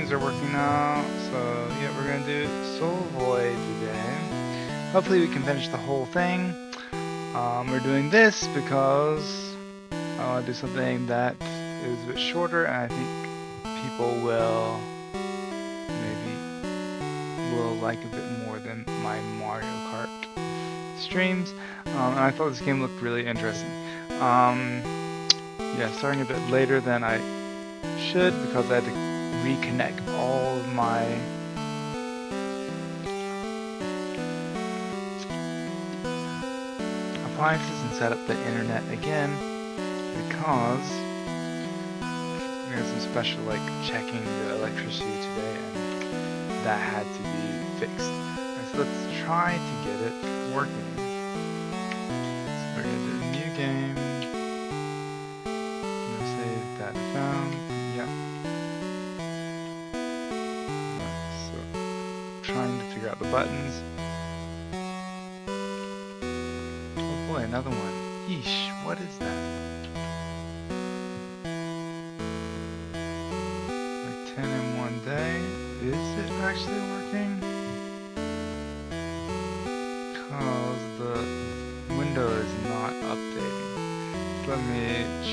things are working out. So yeah, we're gonna do Soul Void today. Hopefully we can finish the whole thing. We're doing this because I want to do something that is a bit shorter, and I think people will like a bit more than my Mario Kart streams. And I thought this game looked really interesting. Yeah, starting a bit later than I should because I had to reconnect all of my appliances and set up the internet again because we had some special like checking the electricity today and that had to be fixed. Alright, so let's try to get it working. So we're gonna do a new game. I'm gonna save that found. Yep. So trying to figure out the buttons. Oh boy, another one. Yeesh, what is that? Like 10 in one day. Is it actually working? Because the window is not updating. Let me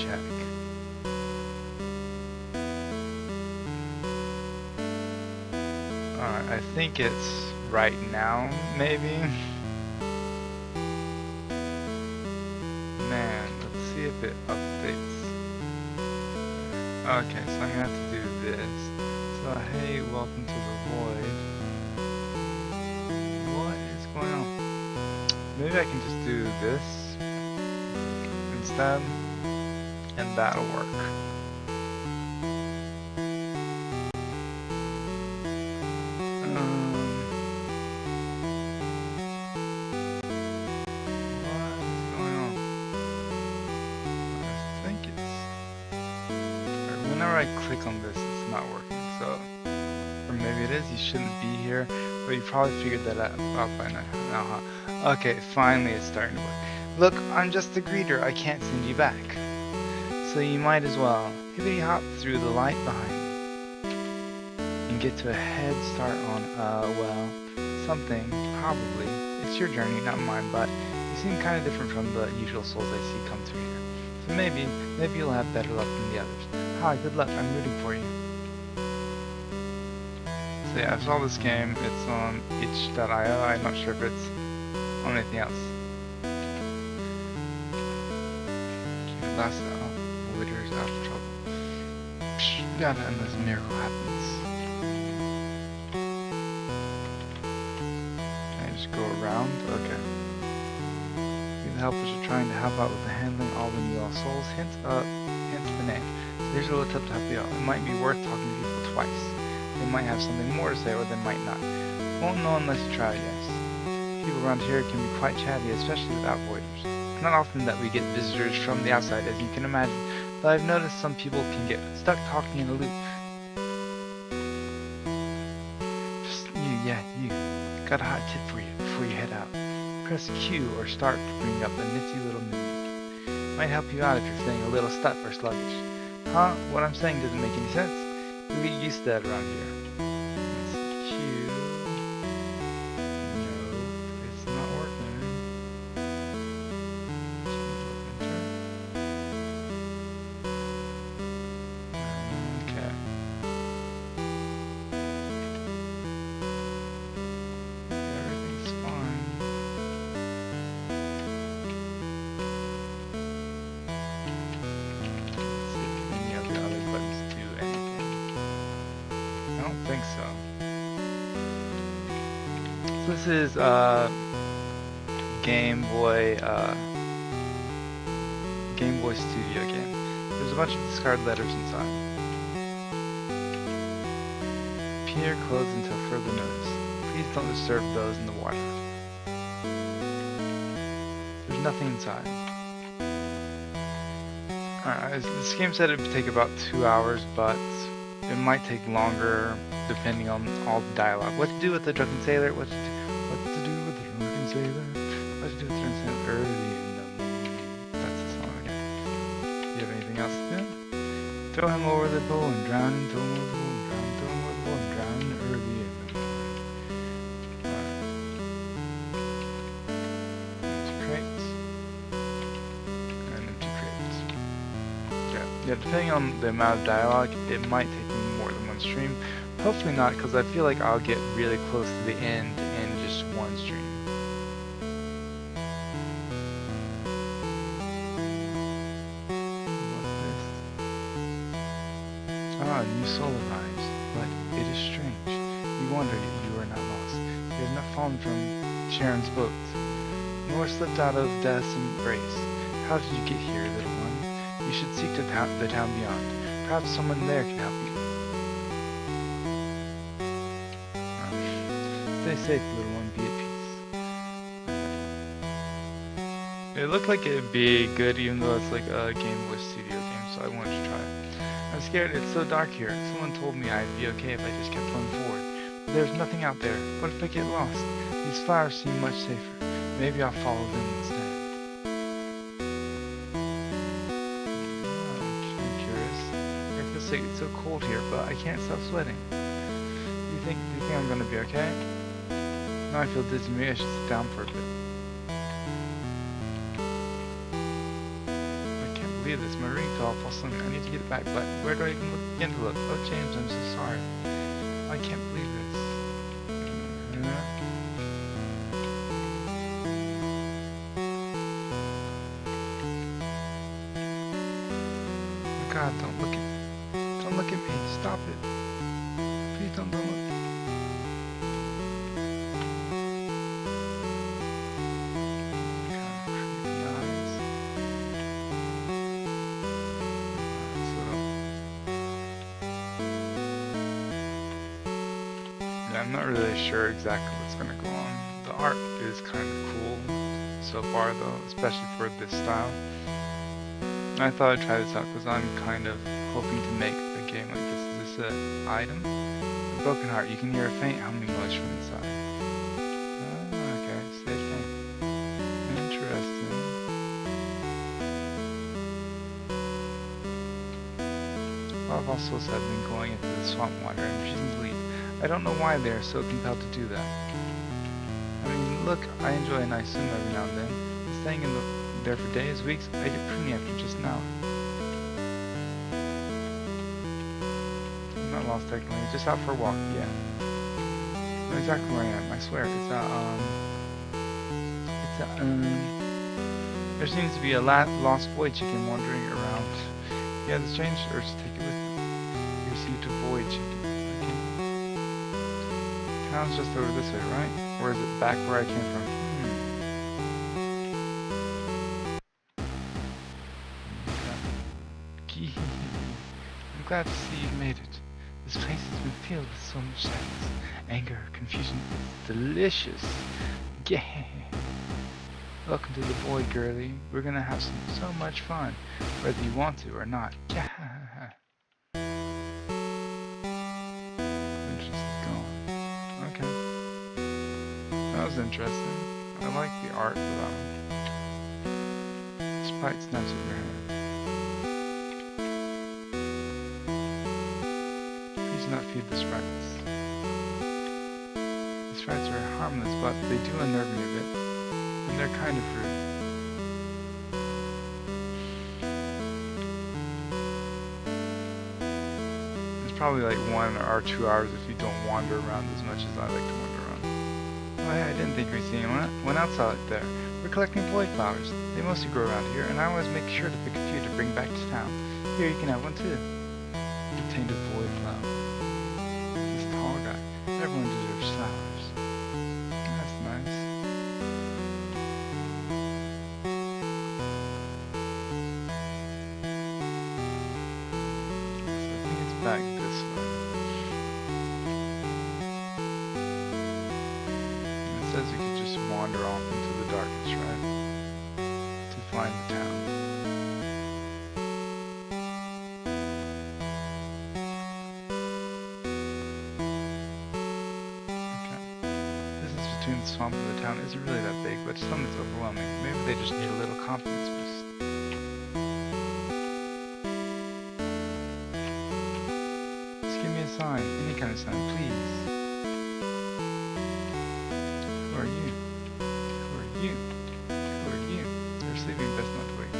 check. Alright, I think it's right now, maybe. Man, let's see if it updates. Okay, so I'm gonna have to do this. So, hey, welcome to the void. What is going on? Maybe I can just do this instead, and that'll work. Whenever I click on this, it's not working, so, or maybe it is, you shouldn't be here, but you probably figured that out by now, huh? Okay, finally it's starting to work. Look, I'm just a greeter, I can't send you back. So you might as well hippity hop through the light behind me and get to a head start on, well, something, probably. It's your journey, not mine, but you seem kind of different from the usual souls I see come through here. So maybe you'll have better luck than the others. Hi, good luck, I'm rooting for you. So yeah, I saw this game, it's on itch.io, I'm not sure if it's on anything else. Last out, Witter's out of trouble. Psh, gotta unless a miracle happens. Can I just go around? Okay. The helpers are trying to help out with the handling all the new lost souls, hence the name. Here's a little tip to help you out. It might be worth talking to people twice. They might have something more to say or they might not. Won't know unless you try, yes. People around here can be quite chatty, especially without voiders. It's not often that we get visitors from the outside, as you can imagine, but I've noticed some people can get stuck talking in a loop. Just you. Got a hot tip for you before you head out. Press Q or start to bring up a nifty little menu. Might help you out if you're feeling a little stuck or sluggish. Huh? What I'm saying doesn't make any sense? You get used to that around here. Let's Q. No, it's not working. Okay. Everything's fine. Think so. This is Game Boy Studio game. There's a bunch of discarded letters inside. Appear closed until further notice. Please don't disturb those in the water. There's nothing inside. Alright, this game said it would take about 2 hours, but it might take longer depending on all the dialogue. What to do with the drunken sailor? What to do with the drunken sailor? What to do with the drunken sailor early in the morning? That's the song again. Do you have anything else to do? Throw him over the bowl and drown him, throw him over the bowl and drown him, throw him over the Yeah, depending on the amount of dialogue, it might take me more than one stream. Hopefully not, because I feel like I'll get really close to the end in just one stream. What's this? Ah, a new soul arrives, but it is strange. You wonder yet you are not lost. You have not fallen from Sharon's boat, nor slipped out of death's embrace. How did you get here, little one? You should seek the town beyond. Perhaps someone there can help you. Stay safe, little one. Be at peace. It looked like it'd be good, even though it's like a Game Boy Studio game, so I wanted to try it. I'm scared. It's so dark here. Someone told me I'd be okay if I just kept going forward. But there's nothing out there. What if I get lost? These flowers seem much safer. Maybe I'll follow them instead. It's so cold here, but I can't stop sweating. Do you think I'm gonna be okay? Now I feel dizzy. Maybe I should sit down for a bit. I can't believe this. My ring fell off while swimming. I need to get it back, but where do I even begin to look? Oh, James, I'm so sorry. I can't believe this. Oh God, don't look at me. Don't look at me. Stop it. Please don't look. Kind of creepy eyes. Yeah, I'm not really sure exactly what's gonna go on. The art is kind of cool so far though, especially for this style. I thought I'd try this out because I'm kind of hoping to make a game like this. Is this an item? A broken heart. You can hear a faint humming noise from inside. Oh, okay. Say thing. Interesting. A lot of fossils have been going into the swamp water and refusing to leave. I don't know why they are so compelled to do that. I mean, look, I enjoy a nice swim every now and then. Staying in there for days, weeks, I get preemie after just an hour. I'm not lost technically, just out for a walk, yeah. I know exactly where I am, I swear. There seems to be a lost boy chicken wandering around. Yeah, the strange urge to take it with me. You received a boy chicken. Okay. Town's just over this way, right? Or is it back where I came from? I'm glad to see you've made it. This place has been filled with so much sadness, anger, confusion. It's delicious. Yeah. Welcome to the boy, girlie. We're gonna have so much fun, whether you want to or not. Yeah. Interest is gone. Okay. That was interesting. I like the art for that one. Sprite snaps at your hand. Not feed the sprites. The sprites are harmless, but they do unnerve me a bit, and they're kind of rude. It's probably like 1 or 2 hours if you don't wander around as much as I like to wander around. Oh hey, I didn't think we'd see anyone else out there. We're collecting boy flowers. They mostly grow around here, and I always make sure to pick a few to bring back to town. Here, you can have one too. Obtained a boy flower. Everyone deserves flowers. That's nice. So I think it's back this way. It says you could just wander off into the darkness, right? To find the town. The swamp and the town isn't really that big, but some it's overwhelming. Maybe they just need a little confidence boost. Just give me a sign, any kind of sign, please. Who are you? Who are you? Who are you? You're sleeping, best not to wake.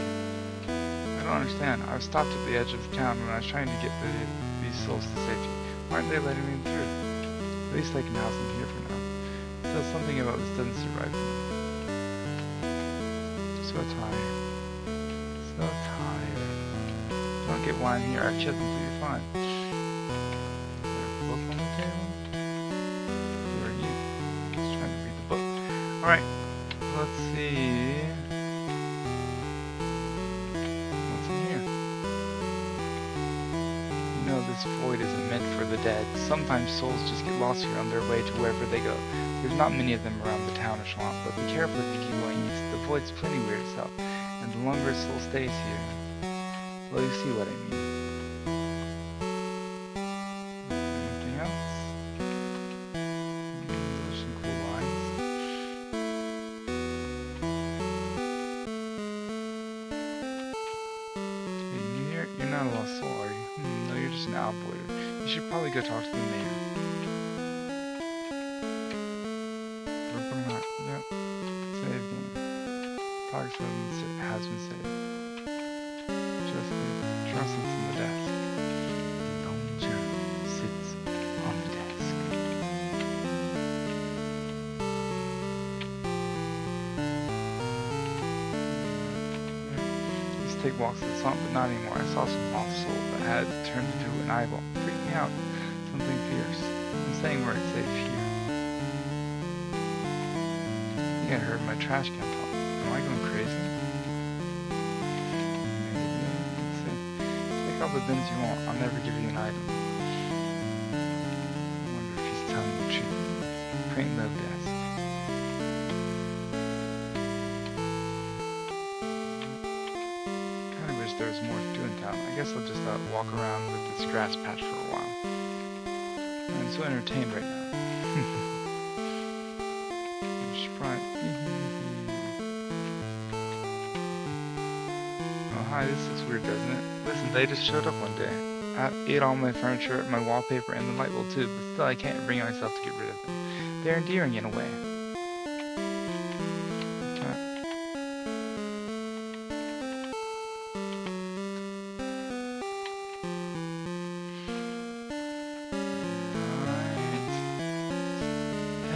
I don't understand. I was stopped at the edge of the town when I was trying to get these souls to safety. Why aren't they letting me through? At least I can house them here for now. Still, something about this doesn't sit right with me. So tired. So tired. Don't get why I'm here. I've checked completely fine. Is there a book on the table? Who are you? Just trying to read the book. Alright. Let's see. What's in here? You know, this void isn't meant for the dead. Sometimes souls just get lost here on their way to wherever they go. There's not many of them around the town or swamp, but be careful if you keep going east. The void's plenty weird as hell, and the longer a soul stays here, well, you see what I mean. Anything else? Those are some cool lines. Hey, you here? You're not a lost soul, are you? No, you're just an outboarder. You should probably go talk to the mayor. Yep. Save game. Progress has been saved. Just trust it's in the desk. The old journal sits on the desk. I used to take walks in the swamp, but not anymore. I saw some lost soul that had turned into an eyeball. Freaked me out. Something fierce. I'm saying where it's safe here. I heard my trash can talk. Am I going crazy? Maybe. Let's see. Take all the bins you want. I'll never give you an item. I wonder if he's telling the truth. Print love desk. Kinda wish there was more to do in town. I guess I'll just walk around with this grass patch for a while. I'm so entertained right now. Hi, this looks weird, doesn't it? Listen, they just showed up one day. I ate all my furniture, my wallpaper, and the light bulb too, but still I can't bring myself to get rid of them. They're endearing in a way. Right.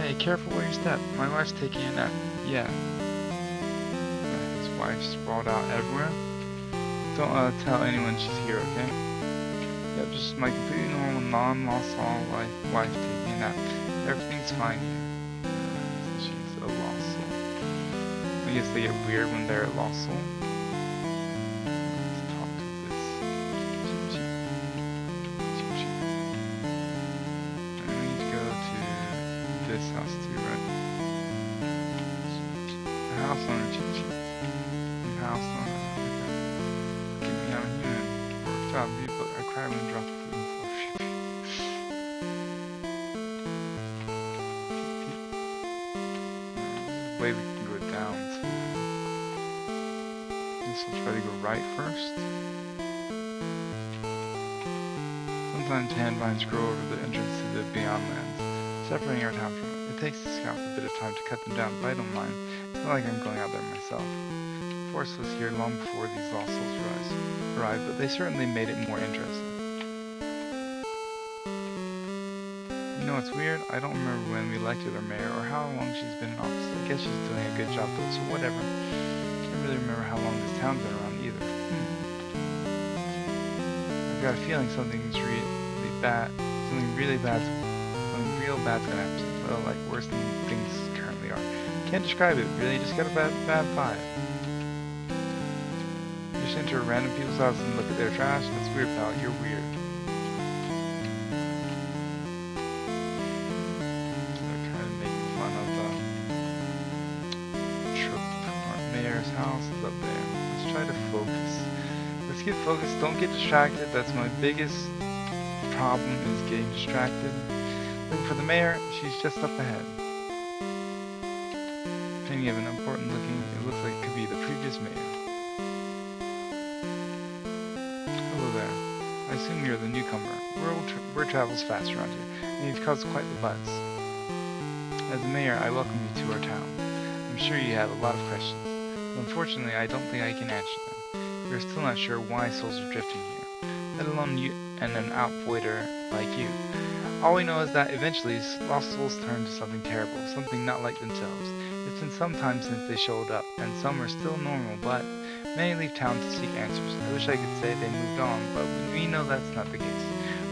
Hey, careful where you step. My wife's taking a nap. Yeah. His wife's sprawled out everywhere. Don't tell anyone she's here, okay? Yep, just my completely normal, non-lost soul wife taking a nap. Everything's fine here. She's a lost soul. I guess they get weird when they're a lost soul. Let's talk to this. I need to go to this house too, right? The house owner, Chi-Chi. The house owner. But I cried when I dropped the food on the floor. There's a way we can go down too. Guess we'll try to go right first. Sometimes hand vines grow over the entrance to the Beyond Lands, separating our town from it. It takes the scouts a bit of time to cut them down, but I don't mind. It's not like I'm going out there myself. The forest was here long before these lost souls arrived, but they certainly made it more interesting. You know what's weird? I don't remember when we elected our mayor or how long she's been in office. I guess she's doing a good job though, so whatever. Can't really remember how long this town's been around either. I've got a feeling something's really bad. Something real bad's gonna happen. Well, like worse than things currently are. Can't describe it. Really, just got a bad vibe. Just enter random people's houses and look at their trash. That's weird, pal. You're weird. They're kind of making fun of our mayor's house is up there. Let's try to focus. Let's get focused. Don't get distracted. That's my biggest problem, is getting distracted. Looking for the mayor. She's just up ahead. Painting of an important looking. It looks like it could be the previous mayor. I assume you're the newcomer. Word travels fast around here, and you've caused quite the buzz. As the mayor, I welcome you to our town. I'm sure you have a lot of questions, but unfortunately I don't think I can answer them. We are still not sure why souls are drifting here, let alone you and an outvoider like you. All we know is that eventually lost souls turn to something terrible, something not like themselves. It's been some time since they showed up, and some are still normal, but many leave town to seek answers. I wish I could say they moved on, but we know that's not the case.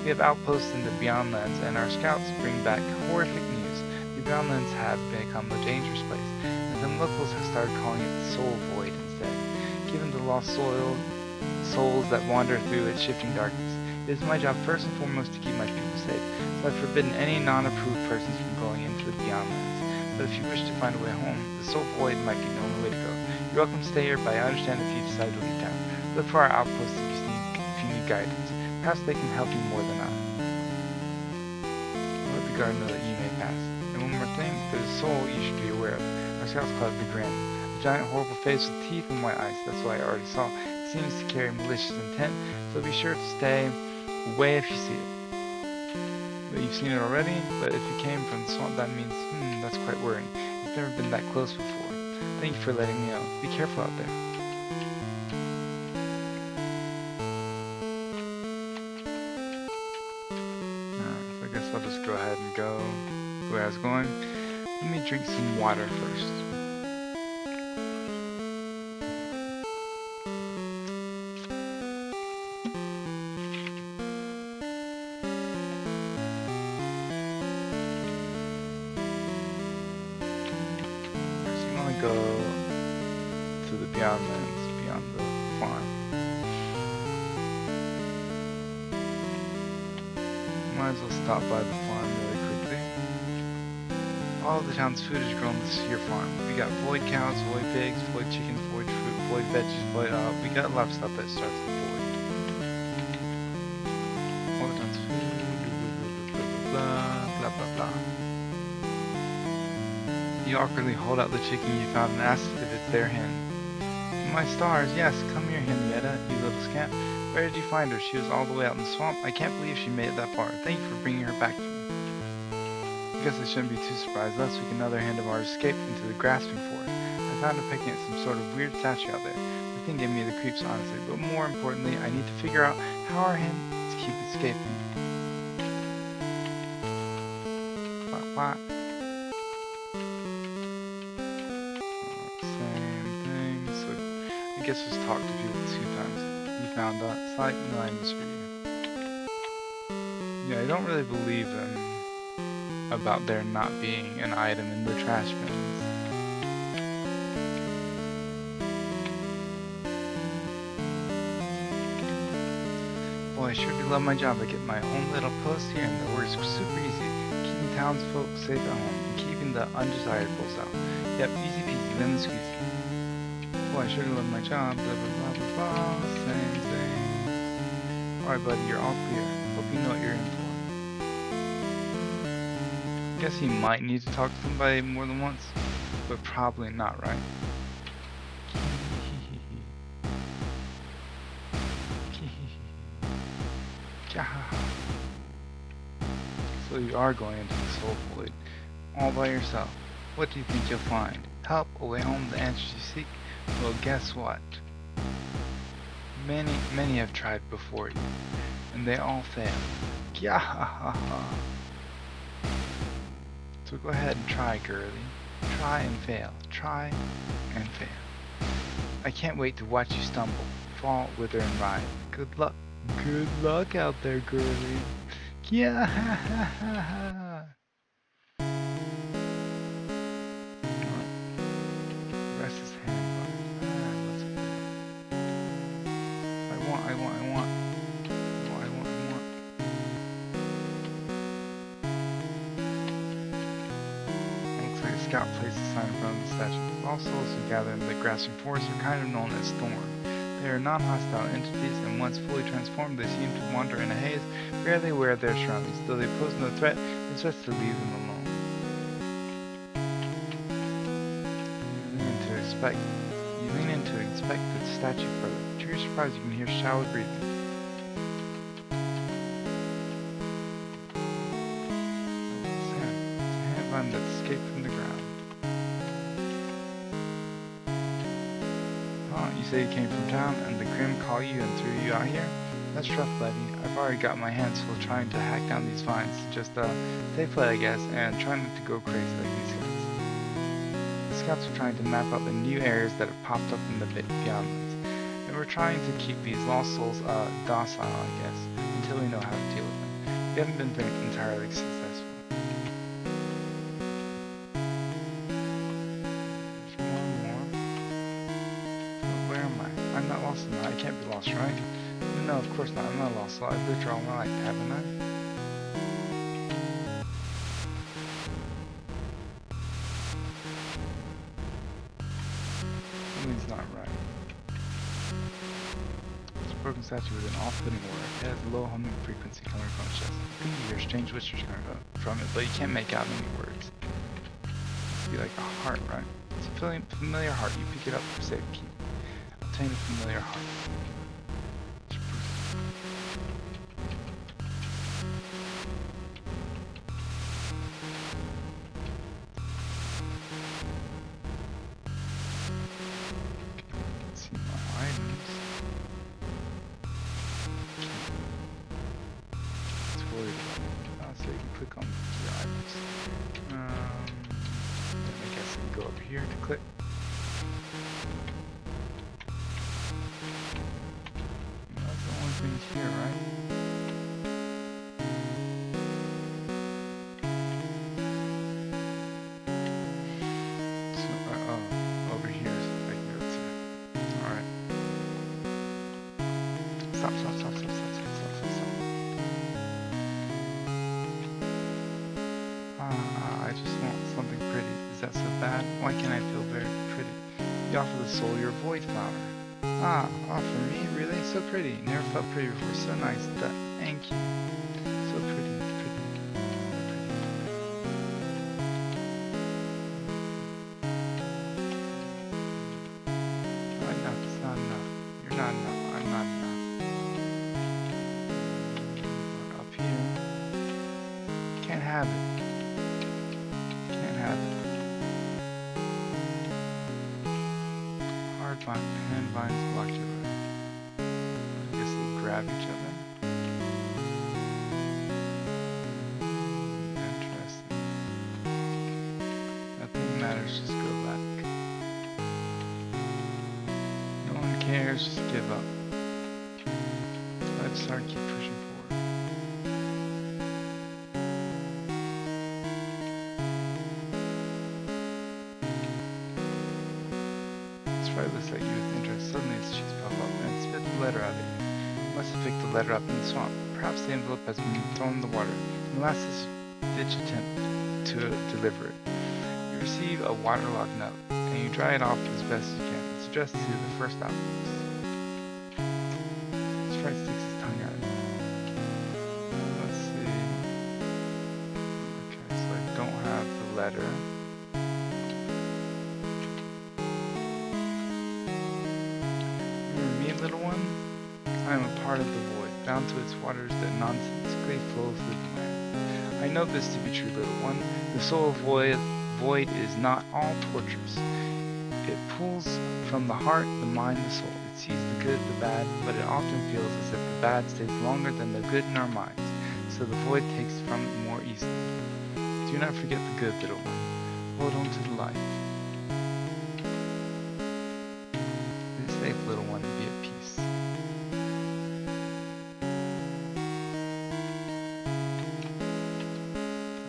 We have outposts in the Beyondlands, and our scouts bring back horrific news. The Beyondlands have become a dangerous place, and some locals have started calling it the Soul Void instead. Given the lost souls that wander through its shifting darkness, it is my job first and foremost to keep my people safe, so I've forbidden any non-approved persons from going into the Beyondlands. But if you wish to find a way home, the Soul Void might be the only way to go. You're welcome to stay here, but I understand if you decide to leave town. Look for our outposts if you need guidance. Perhaps they can help you more than I. Let the guard know that you may pass. And one more thing, there's a soul you should be aware of. Our scouts call it the Grin. A giant horrible face with teeth and white eyes. That's what I already saw. It seems to carry malicious intent, so be sure to stay away if you see it. But you've seen it already, but if you came from the swamp, that means, that's quite worrying. It's never been that close before. Thank you for letting me know. Be careful out there. So I guess I'll just go ahead and go where I was going. Let me drink some water first. Go to the Beyondlands, beyond the farm. Might as well stop by the farm really quickly. All of the town's food is grown this year farm. We got void cows, void pigs, void chickens, void fruit, void veggies, we got a lot of stuff that starts with void. All the town's food, blah blah blah blah. You awkwardly hold out the chicken you found and ask if it's their hen. My stars, yes, come here, Henrietta, you little scamp. Where did you find her? She was all the way out in the swamp. I can't believe she made it that far. Thank you for bringing her back to me. I guess I shouldn't be too surprised. Last week another hand of ours escaped into the grasping forest. I found her picking at some sort of weird statue out there. The thing gave me the creeps, honestly, but more importantly, I need to figure out how our hens keep escaping. What? I guess just talk to people 2 times. You found that site? No, I miss for you. Yeah, I don't really believe them about there not being an item in the trash bins. Boy, I sure do love my job. I get my own little post here and the work's super easy. Keeping townsfolk safe at home and keeping the undesirables out. Yep, easy peasy, lemon squeezy. Boy, I sure do love my job, blah blah blah blah blah, same thing. Alright buddy, you're all clear. Hope you know what you're in for. Guess you might need to talk to somebody more than once, but probably not, right? So you are going into the Soul Void, all by yourself. What do you think you'll find? Help, a way home, the answers you seek? Well, guess what? Many have tried before you, and they all failed. So go ahead and try, girlie. Try and fail. Try and fail. I can't wait to watch you stumble, fall, wither, and writhe. Good luck. Good luck out there, girlie. Scout placed a sign in front of the statue. All souls who gather in the grasping forest are kind of known as Thorn. They are non-hostile entities, and once fully transformed, they seem to wander in a haze, barely aware of their surroundings. Though they pose no threat, it's best to leave them alone. You lean in to inspect the statue further. To your surprise, you can hear shallow breathing. It's a hand vine that escaped from the ground. You say you came from town and the Grim called you and threw you out here? That's rough, buddy. I've already got my hands full trying to hack down these vines. Just, stay put, I guess, and try not to go crazy like these guys. The scouts are trying to map out the new areas that have popped up in the Beyondlands. And we're trying to keep these lost souls, docile, I guess, until we know how to deal with them. We haven't been very entirely successful. There's one more. Where am I? I'm not lost now. I can't be lost, right? No, of course not. I'm not lost. So I've lived here all my life, haven't I? Something's not right. It's a broken statue with an off-putting word. It has a low humming frequency coming from its chest. You can hear strange whispers coming from it, but you can't make out any words. It's be like a heart, right? It's a familiar heart. You pick it up for safekeeping. Obtain a familiar heart. So you can click on your items. Then I guess I can go over here to click. That's the only thing here, right? So, oh, over here is I can go to. Alright. Stop. I just want something pretty. Is that so bad? Why can't I feel very pretty? You offer the soul your void flower. For me? Really? So pretty. Never felt pretty before. So nice. Thank you. So pretty. Not enough. It's not enough. You're not enough. I'm not enough. We're up here. Can't have it. Hand vines block your way. I guess they grab each other. Interesting. Nothing matters, just go back. No one cares, just give up. Let's start, keep pushing forward. Probably looks like you with interest. Suddenly its cheeks pop up and it spits the letter out at you. You must have picked the letter up in the swamp. Perhaps the envelope has been thrown in the water. In the last ditch attempt to deliver it. You receive a waterlogged note, and you dry it off as best as you can. It's addressed to the first outpost. Sprite sticks his tongue out. Let's see. Okay, so I don't have the letter. Little one, I am a part of the void, bound to its waters that nonsensically flow through the land. I know this to be true, little one. The soul of void is not all torturous. It pulls from the heart, the mind, the soul. It sees the good, the bad, but it often feels as if the bad stays longer than the good in our minds, so the void takes from it more easily. Do not forget the good, little one. Hold on to the light. Be safe, little one, and be at peace.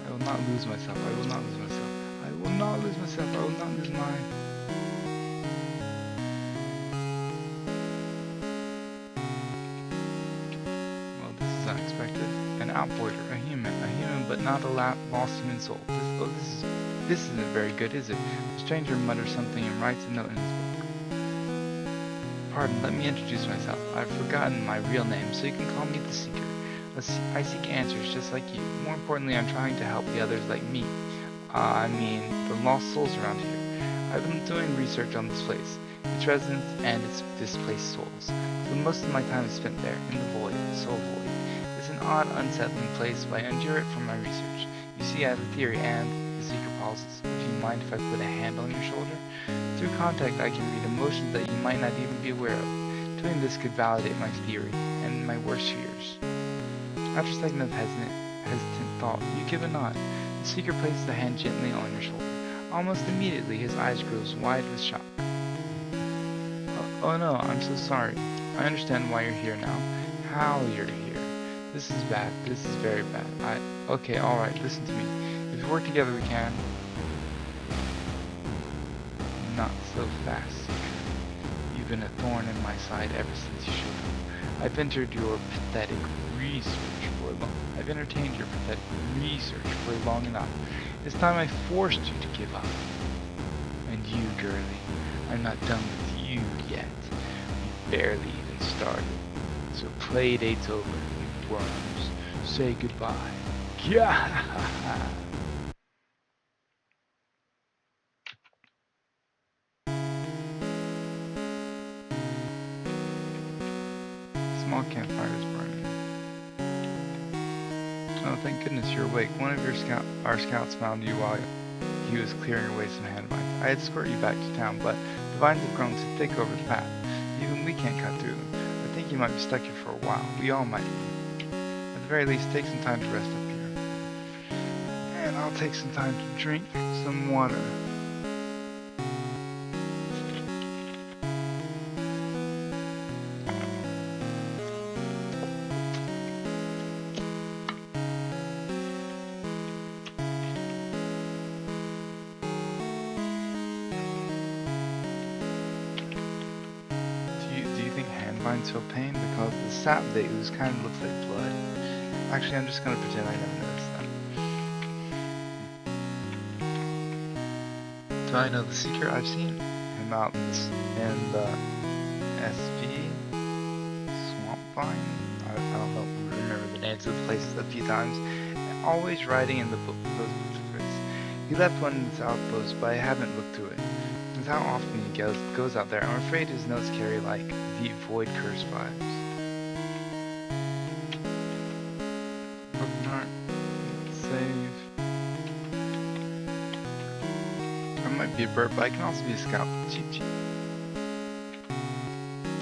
I will not lose myself. I will not lose myself. I will not lose myself. I will not lose mine. Well, this is unexpected. An outboarder, a human but not a lost human soul. This isn't very good, is it? The stranger mutters something and writes a note in his book. Pardon, let me introduce myself. I've forgotten my real name, so you can call me the Seeker. I seek answers just like you. More importantly, I'm trying to help the others like me. The lost souls around here. I've been doing research on this place, its residents, and its displaced souls. So most of my time is spent there, in the void, the soul void. It's an odd, unsettling place, but I endure it for my research. You see, I have a theory, and the Seeker pauses. A few mind if I put a hand on your shoulder? Through contact, I can read emotions that you might not even be aware of. Doing this could validate my theory and my worst fears. After a second of hesitant thought, you give a nod. The Seeker places a hand gently on your shoulder. Almost immediately, his eyes grows wide with shock. Oh no, I'm so sorry. I understand why you're here now. How you're here. This is bad. This is very bad. Okay, alright, listen to me. If we work together, we can. Not so fast, Seeker. You've been a thorn in my side ever since you showed up. I've entered your pathetic research for long. I've entertained your pathetic research for long enough. It's time I forced you to give up. And you, girlie, I'm not done with you yet. We barely even started. So play date's over, you worms. Say goodbye. Yeah. Small campfire is burning. Oh, thank goodness you're awake. One of our scouts found you while he was clearing away some hand vines. I had escorted you back to town, but the vines have grown so thick over the path. Even we can't cut through them. I think you might be stuck here for a while. We all might be. At the very least, take some time to rest up here. And I'll take some time to drink some water. Vines feel pain because the sap they ooze kind of looks like blood. Actually, I'm just going to pretend I never noticed that. Do I know the Seeker? I've seen him out in the SV Swamp Vine. I don't know, remember the names of the places a few times. Always riding in those books of his. He left one in his outpost, but I haven't looked through it. With how often he goes out there, I'm afraid his notes carry like the Void Curse vibes. Bookmark. Save. I might be a bird, but I can also be a scout. Cheep cheep.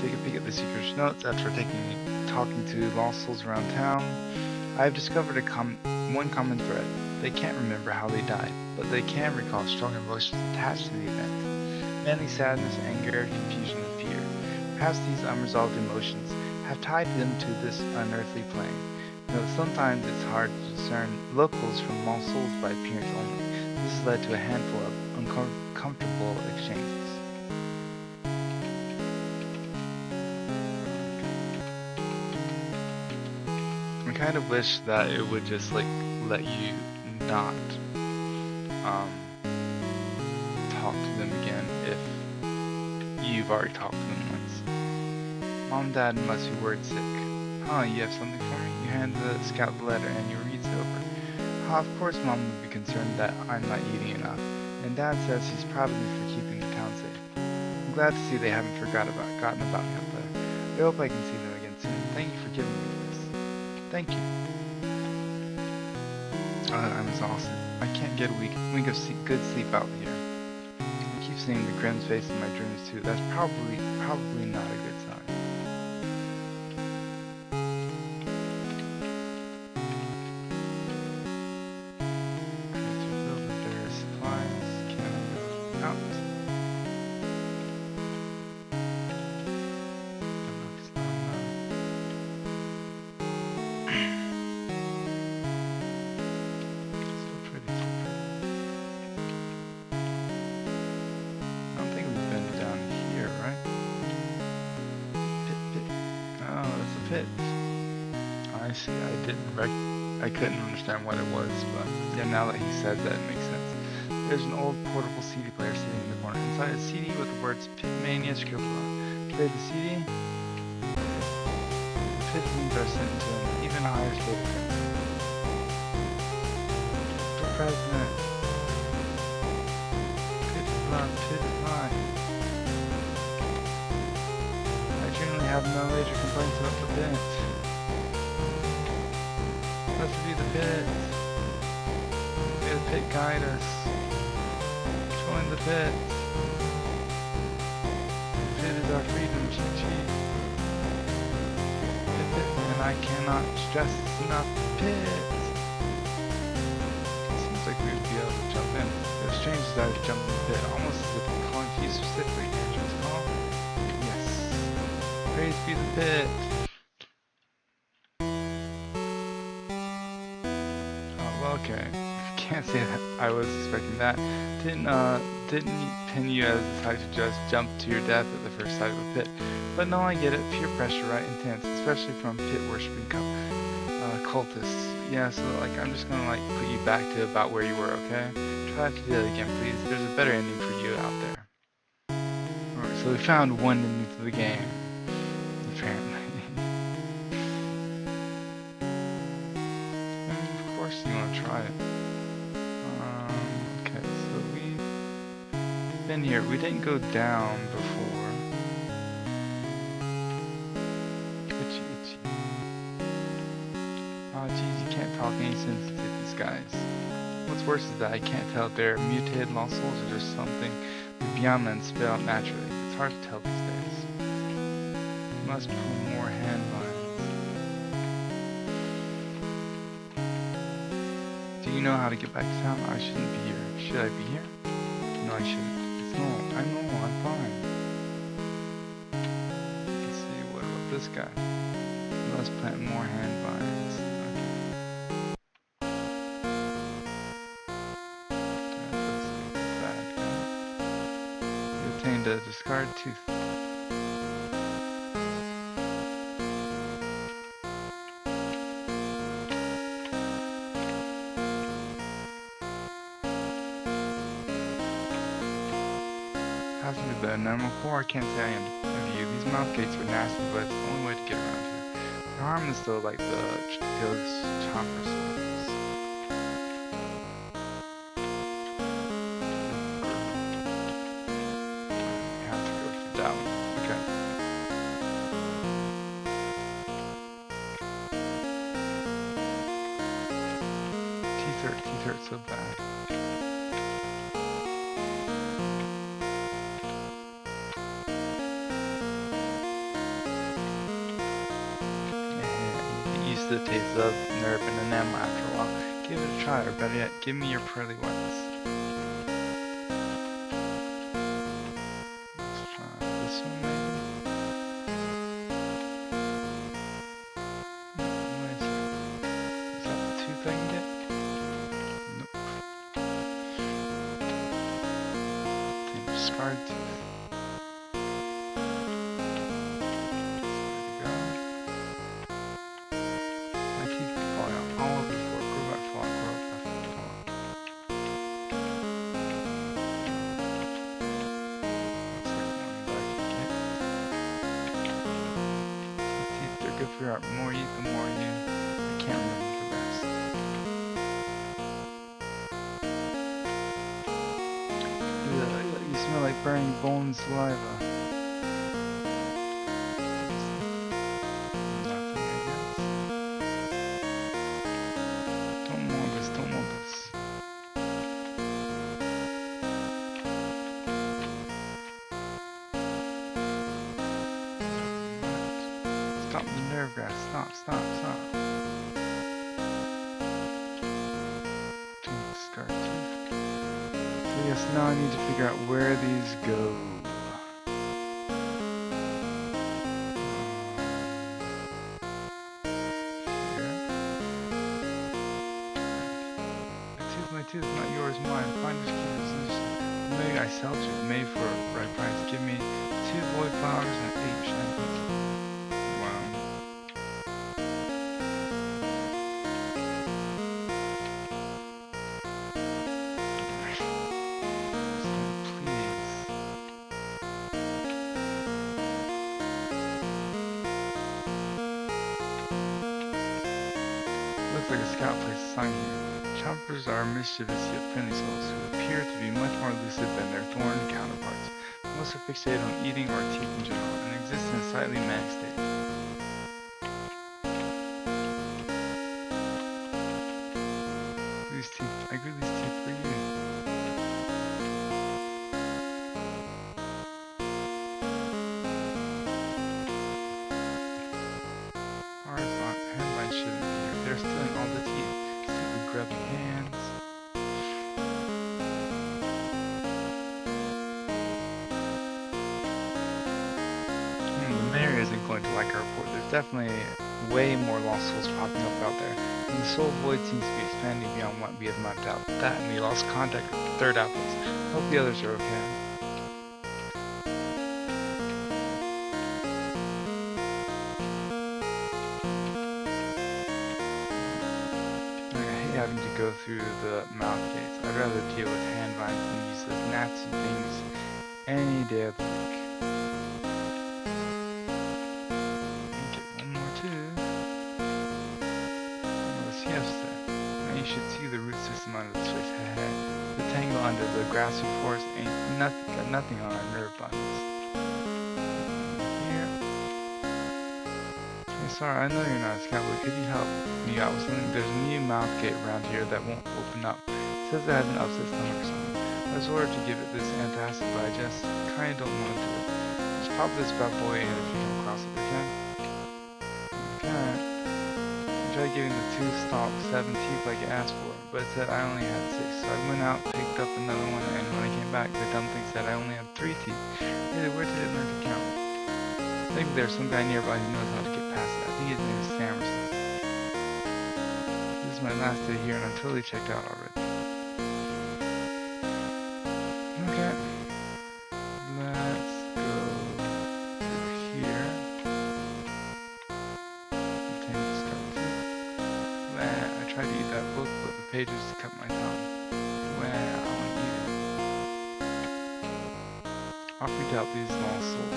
Take a peek at the Seeker's notes after talking to lost souls around town. I have discovered one common thread. They can't remember how they died, but they can recall strong emotions attached to the event. Mainly sadness, anger, confusion, and fear. Perhaps these unresolved emotions have tied them to this unearthly plane. Though sometimes it's hard to discern locals from lost souls by appearance only. This has led to a handful of uncomfortable exchanges. I kind of wish that it would just like let you not talk to them again if you've already talked to them once. Mom and Dad must be worried sick. Huh, you have something for me? You hand the scout the letter and he reads it over. Of course Mom would be concerned that I'm not eating enough, and Dad says he's proud of me for keeping the town safe. I'm glad to see they haven't forgotten about me out there. I hope I can see them again soon. Thank you for giving me this. Thank you. I'm exhausted. I can't get a wink of good sleep out here. I keep seeing the Grimm's face in my dreams too. That's probably not a good sign. Okay, to fill the various supplies, can I go out? Pit. I see. I couldn't understand what it was, but yeah, now that he said that, it makes sense. There's an old portable CD player sitting in the corner. Inside a CD with the words Pitmania scribbled on. Play the CD. The pit means are sent to an even higher state of things. The president. Pit blood, pit line. I generally have no major complaints about the pit. Let's be the pit. May the pit guide us. Join the pit. Pit is our freedom, GG. Pit, and I cannot stress this enough. Pit. Seems like we would be able to jump in. It was strange that I would jump in the pit, almost as if I'm calling for you specifically. Just call. Yes. Praise be the pit. Okay, can't say that I was expecting that. Didn't pin you as the type to just jump to your death at the first sight of a pit. But no, I get it. Peer pressure, right? Intense, especially from pit worshipping cultists. Yeah, so like I'm just gonna like put you back to about where you were. Okay, try to do that again, please. There's a better ending for you out there. Alright, so we found one ending to the game, apparently. Of course you want to try it. Okay, so we've been here. We didn't go down before. Itchy, itchy. Oh jeez, you can't talk any sense to these guys. What's worse is that I can't tell if they're mutated lost souls or just something the Beyondlands spit out naturally. It's hard to tell these days. Must pull more hand vines. Do you know how to get back to town? I shouldn't be here. Should I be here? No, I shouldn't. It's normal. I'm normal. I'm fine. Let's see. What about this guy? You must plant more hand vines. Okay. That looks like a bad guy. You obtained a discarded tooth. The normal core, I can't say I am you. These mouth gates are nasty, but it's the only way to get around here. They're harmless though, like the ghost chomper swords. You have to go for that one. Okay. Teeth hurt so bad. The taste of nerve and enamel after a while. Give it a try, or better yet, give me your pearly whites. Let's try this one maybe. What is it? Is that the tooth I can get? Nope. Damn, scarred tooth. Figure out more you, the more you. I can't remember the rest. Ugh, you smell like burning bone saliva. Nothing, I guess. Don't want this, don't want this. Stop the nerve grass. Stop. Scar tooth. So yes, now I need to figure out where these go. Here. My tooth, not yours, mine. Finders keepers. Maybe I sell to made for a right price. Give me 2 void flowers and 8 shiny pieces. Like a scout placed a sign here. Chompers are mischievous yet friendly souls who appear to be much more elusive than their thorn counterparts. Most are fixated on eating or teeth in general and exist in a slightly manic state. These teeth, I grew these teeth for you. they're stealing all the teeth. Stupid grubby hands. The mayor isn't going to like our report. There's definitely way more lost souls popping up out there. And the soul void seems to be expanding beyond what we have mapped out. That and we lost contact with the third outpost. Hope the others are okay. Having to go through the mouth gates. I'd rather deal with hand vines than use those nasty things any day of the week. Get one more too. The siesta. Now you should see the root system under this place. The tangle under the grassy forest ain't nothing, got nothing on our nerve bundles. Here. Hey, sorry, I know you're not a scout, but could you help me out with something? There's a new mouth gate around here that won't open up. It says it has an upset stomach or something. I was ordered to give it this antacid, but I just kinda don't want to do it. Just pop this bad boy in if you come across it, okay? Okay. I tried giving the tooth stalk 7 teeth like you asked for, but it said I only had 6. So I went out, picked up another one, and when I came back, the dumb thing said I only had 3 teeth. Really, where did it learn to count? I think there's some guy nearby who knows how to get past it. I think his name is Samerson. This is my last day here, and I'm totally checked out already. Okay. Let's go through here. I tried to eat that book, but the pages cut my tongue. I want to eat it. Offer to help these lost souls.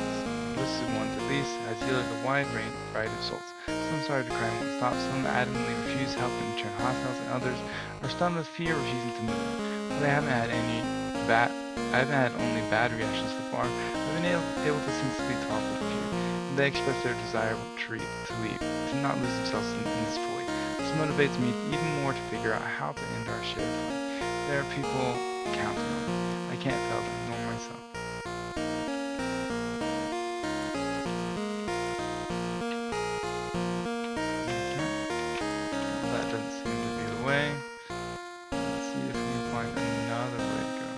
Listed ones at least has yielded a wide variety of souls. Some started to cry and won't stop, some adamantly refuse help and turn hostiles, and others are stunned with fear, refusing to move. But I haven't had only bad reactions so far. I've been able to sensibly talk with a few. They express their desire to leave, to not lose themselves in this void. This motivates me even more to figure out how to end our shared fight. There are people counting on me. I can't fail them, nor myself. Way. Let's see if we can find another way to go.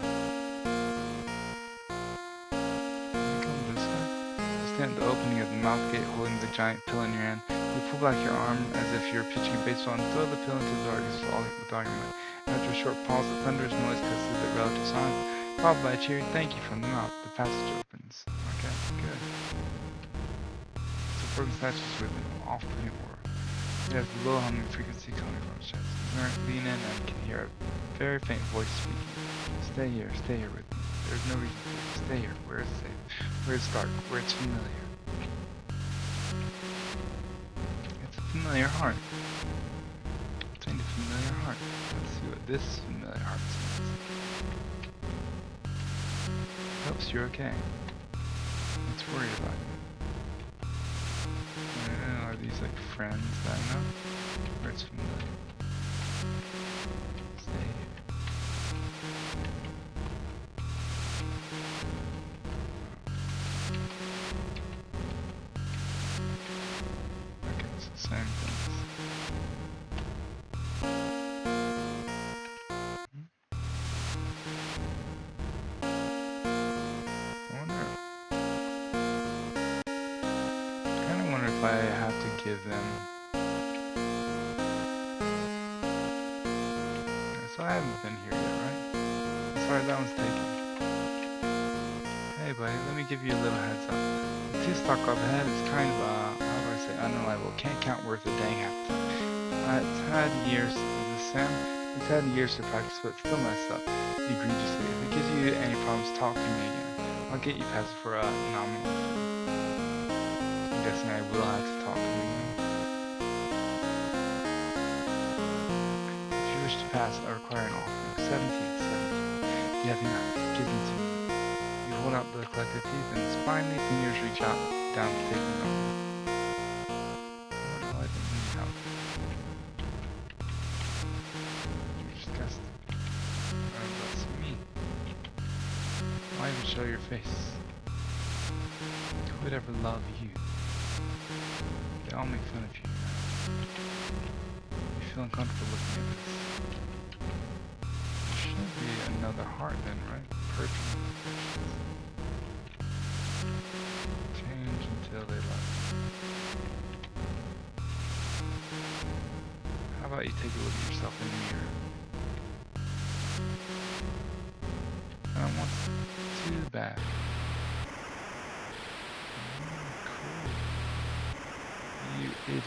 Come this way. Stand at the opening of the mouth gate holding the giant pill in your hand. You pull back your arm as if you're pitching a baseball and throw the pill into the darkness with all your might. After a short pause, a thunderous noise cuts through the relative silence, followed by a cheery thank you from the mouth. The passage opens. Okay, good. So broken statues with an off-putting aura. It has a low humming frequency coming from its chest. Lean in and can hear a very faint voice speaking. Stay here with me. There's no reason to stay here, where it's safe, where it's dark, where it's familiar. It's a familiar heart. It's a familiar heart. Let's see what this familiar heart says. Hopes you're okay. It's worried about you. Are these like friends that I know? Or it's familiar? Stay here. Okay, it's the same things. If I have to give them. So I haven't been here yet, right? Sorry, that one's taken. Hey buddy, let me give you a little heads up. The tooth stock up ahead is kind of how do I say, unreliable. Can't count worth a dang half the time. It's had years to practice, but still messed up egregiously. If it gives you any problems, talk to me again. I'll get you past for a nominal fee. I'm guessing I will have to talk to you again. If you wish to pass, I require an offering. 17. You have enough. Give them to me. You hold out the collected teeth, and finally fingers reach out down to take them out. I didn't need help. You're disgusting. Oh, that's me. Why even show your face? Who would ever love you? They all make fun of you now. feel uncomfortable looking at this. Should be another heart then, right? Purging. Change until they left. How about you take a look at yourself in the mirror? I don't want too bad. Cool. You idiot.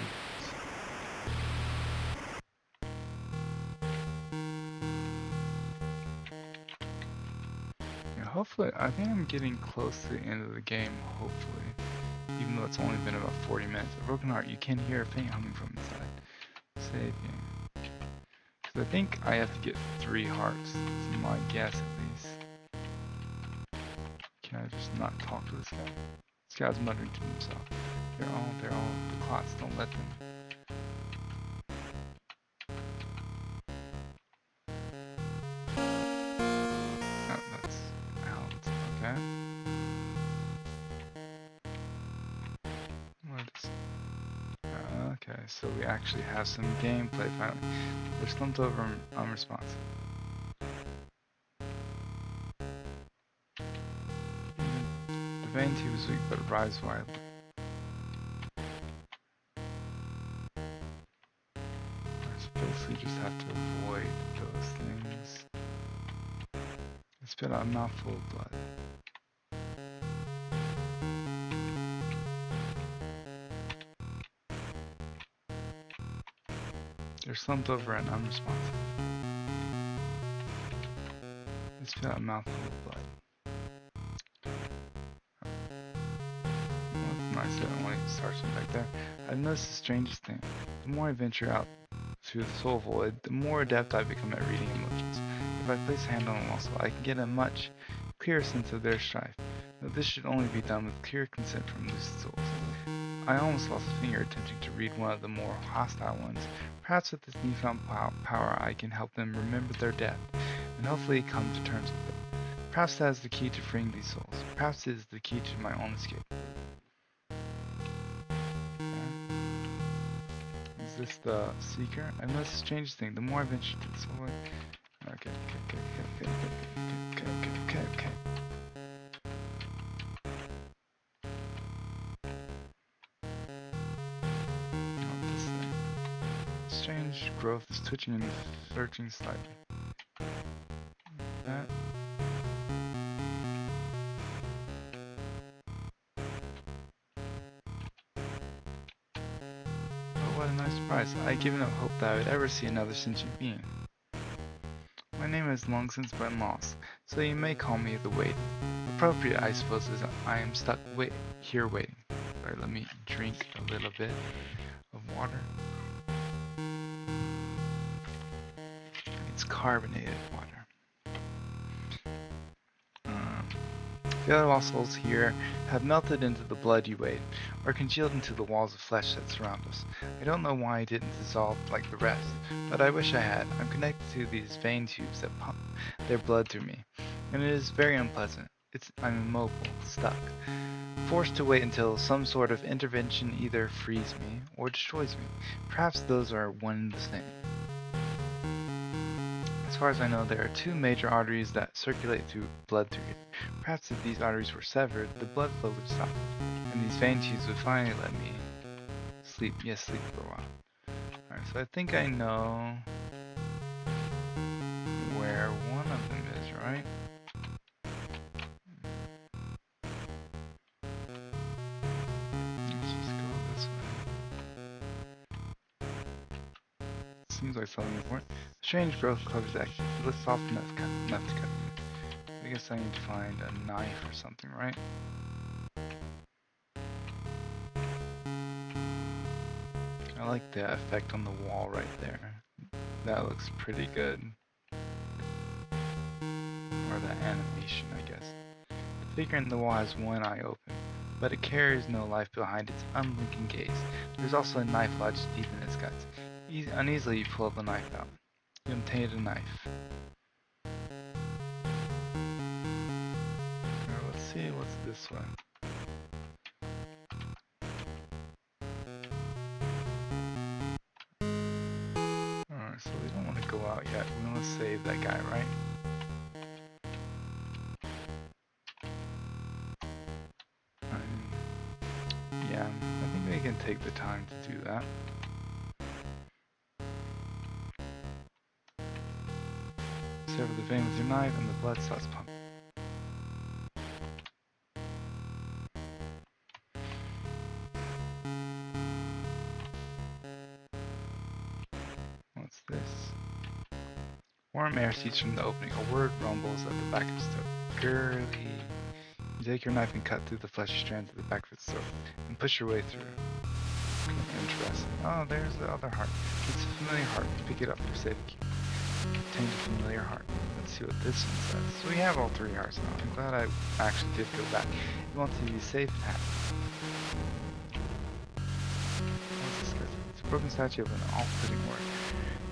Yeah, hopefully, I think I'm getting close to the end of the game, hopefully. Even though it's only been about 40 minutes. A broken heart, you can hear a faint humming from inside. Save game. So I think I have to get 3 hearts. That's my guess at least. Can I just not talk to this guy? This guy's muttering to himself. They're all the clots, don't let them. Oh, that's out, okay. What is... okay, so we actually have some gameplay finally. They're slumped over and unresponsive. The vein tube is weak, but rise widely. Basically just have to avoid those things. Spit out a mouthful of blood. They're slumped over and unresponsive. Spit out a mouthful of blood. Well, it's nice that only starts from back there. I've noticed the strangest thing. The more I venture out through the soul void, the more adept I become at reading emotions. If I place a hand on a muscle, I can get a much clearer sense of their strife. But this should only be done with clear consent from lucid souls. I almost lost a finger attempting to read one of the more hostile ones. Perhaps with this newfound power I can help them remember their death, and hopefully come to terms with it. Perhaps that is the key to freeing these souls. Perhaps it is the key to my own escape. Is this the seeker? I noticed the strangest thing. The more I venture to this void... Okay. Strange growth is twitching and searching slightly. That. Oh, what a nice surprise. I had given up hope that I would ever see another sentient being. My name has long since been lost, so you may call me the Waiting. Appropriate, I suppose, is I am stuck here waiting. Alright, let me drink a little bit of water. It's carbonated water. The other lost souls here have melted into the blood you weighed, or congealed into the walls of flesh that surround us. I don't know why I didn't dissolve like the rest, but I wish I had. I'm connected to these vein tubes that pump their blood through me, and it is very unpleasant. I'm immobile, stuck, forced to wait until some sort of intervention either frees me or destroys me. Perhaps those are one and the same. As far as I know, there are 2 major arteries that circulate blood through here. Perhaps if these arteries were severed, the blood flow would stop, and these vein tubes would finally let me sleep. Yes, sleep for a while. Alright, so I think I know where one of them is, right? Let's just go this way. Seems like something important. Strange growth covers action. It looks soft enough to cut through. I guess I need to find a knife or something, right? I like the effect on the wall right there. That looks pretty good. Or the animation, I guess. The figure in the wall has one eye open, but it carries no life behind its unblinking gaze. There's also a knife lodged deep in its guts. Uneasily you pull the knife out. You obtain a knife. Let's see what's this one. go out yet. We want to save that guy, right? Yeah, I think they can take the time to do that. Sever the vein with your knife and the blood starts pumping. What's this? Warm air seeps from the opening. A word rumbles at the back of his throat. Girly. You take your knife and cut through the fleshy strands at the back of its throat, and push your way through. Interesting. Oh, there's the other heart. It's a familiar heart. Pick it up for safety. Contains a familiar heart. Let's see what this one says. So we have all 3 hearts now. I'm glad I actually did go back. You want to be safe and happy. What's this? It's a broken statue of an off-putting word.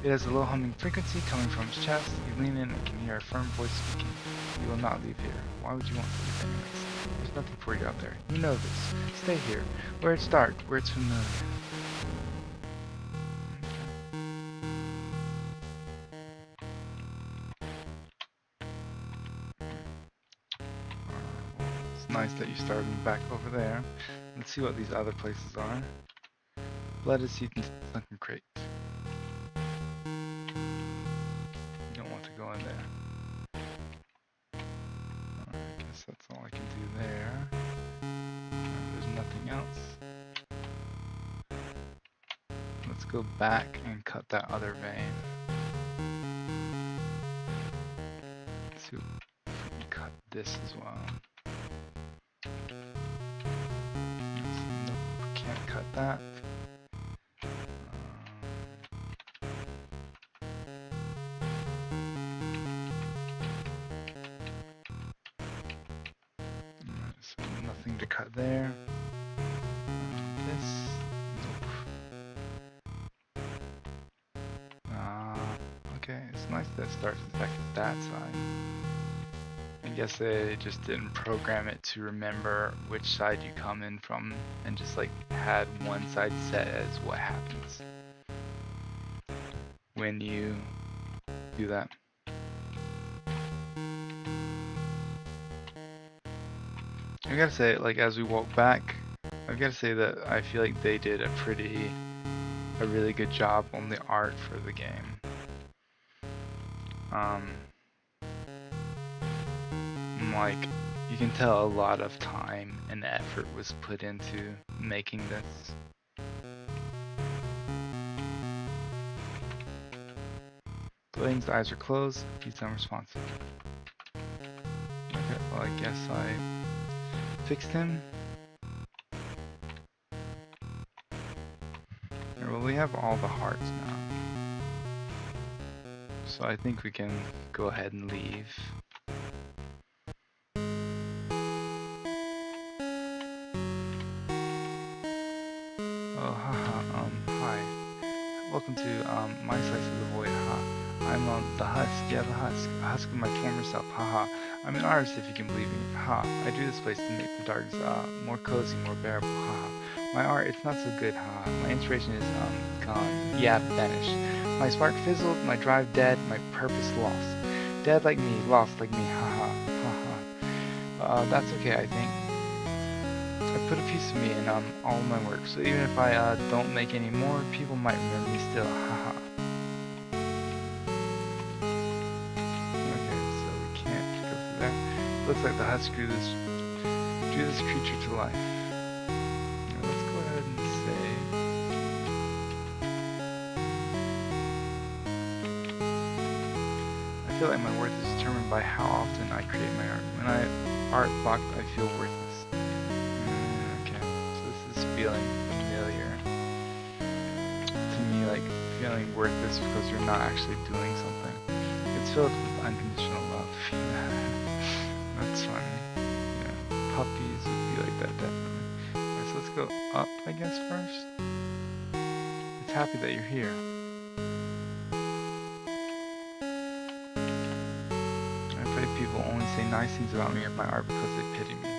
It has a low humming frequency coming from its chest. You lean in and can hear a firm voice speaking. You will not leave here. Why would you want to leave anyways? There's nothing for you out there. You know this. Stay here, where it's dark, where it's familiar. It's nice that you started me back over there. Let's see what these other places are. Blood is seeped into the sunken crate. Go in there. I guess that's all I can do there. There's nothing else. Let's go back and cut that other vein. Let's see if we can cut this as well. Nope, can't cut that. To cut there. This. Nope. Okay, it's nice that it starts back at that side. I guess they just didn't program it to remember which side you come in from and just like had one side set as what happens when you do that. I gotta say, like, as we walk back, I gotta say that I feel like they did a really good job on the art for the game. Like, you can tell a lot of time and effort was put into making this. Bladen's eyes are closed, he's unresponsive. Okay, well, I guess I fixed him. Well, we have all the hearts now. So I think we can go ahead and leave. Oh, haha, hi. Welcome to, my slice of the void, haha. I'm, the husk, yeah, the husk. A husk of my former self, haha. I'm an artist if you can believe me, ha. I do this place to make the darkness, more cozy, more bearable, haha. My art, it's not so good, haha. My inspiration is, gone. Yeah, vanished. My spark fizzled, my drive dead, my purpose lost. Dead like me, lost like me, haha, haha. That's okay, I think. I put a piece of me in, all of my work, so even if I, don't make any more, people might remember me still, haha. Looks like the husk drew this creature to life. Now let's go ahead and save. I feel like my worth is determined by how often I create my art. When I art blocked, I feel worthless. Okay, so this is feeling familiar to me, like feeling worthless because you're not actually doing something. It's filled with unconditional love. That's funny. Yeah, puppies would be like that, definitely. Alright, so let's go up, I guess, first. It's happy that you're here. I'm afraid people only say nice things about me or my art because they pity me.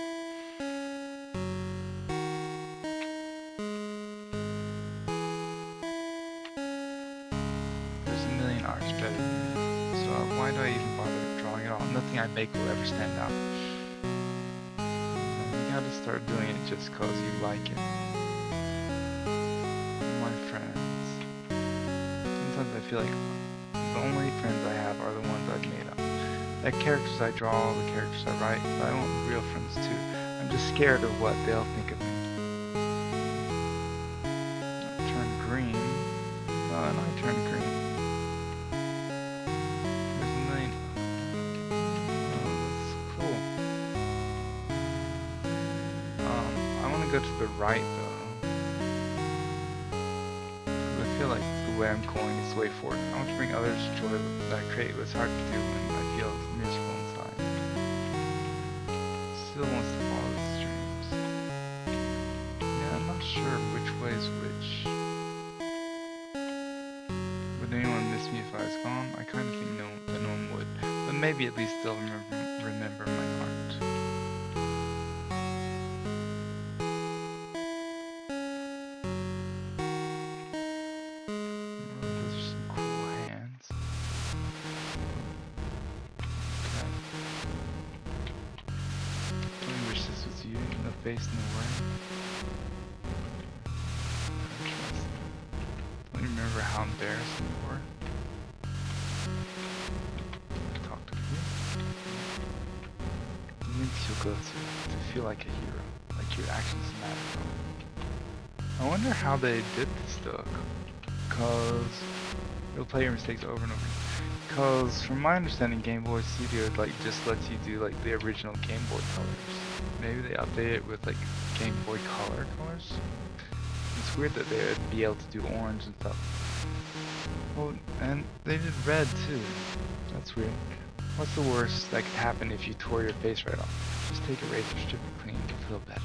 There's a million arts better why do I even bother drawing it all? Nothing I make will ever stand out. You gotta start doing it just cause you like it. My friends. Sometimes I feel like the only friends I have are the ones I've made up. The characters I draw, the characters I write, but I want real friends too. I'm just scared of what they'll think of me. Turn green. Oh, and I turned green. There's a million. Oh, that's cool. I want to go to the right though. Because I feel like the way I'm going is the way forward. I want to bring others joy that I create, but it's hard to do when I feel miserable inside. Still wants to follow the streams. Yeah, I'm not sure which way is which. Would anyone miss me if I was gone? I kind of think that no one would, but maybe at least they'll remember my art. Those are some cool hands. Okay. I wish this was you, no face, no way. I don't remember how embarrassing you were. Talk to you. The lengths you'll go to feel like a hero, like your actions matter. I wonder how they did this though, cause you'll play your mistakes over and over. Cause from my understanding, Game Boy Studio like just lets you do like the original Game Boy colors. Maybe they update it with like Game Boy Color colors. It's weird that they would be able to do orange and stuff. Oh, and they did red too. That's weird. What's the worst that could happen if you tore your face right off? Just take a razor, strip it clean, you'll feel better.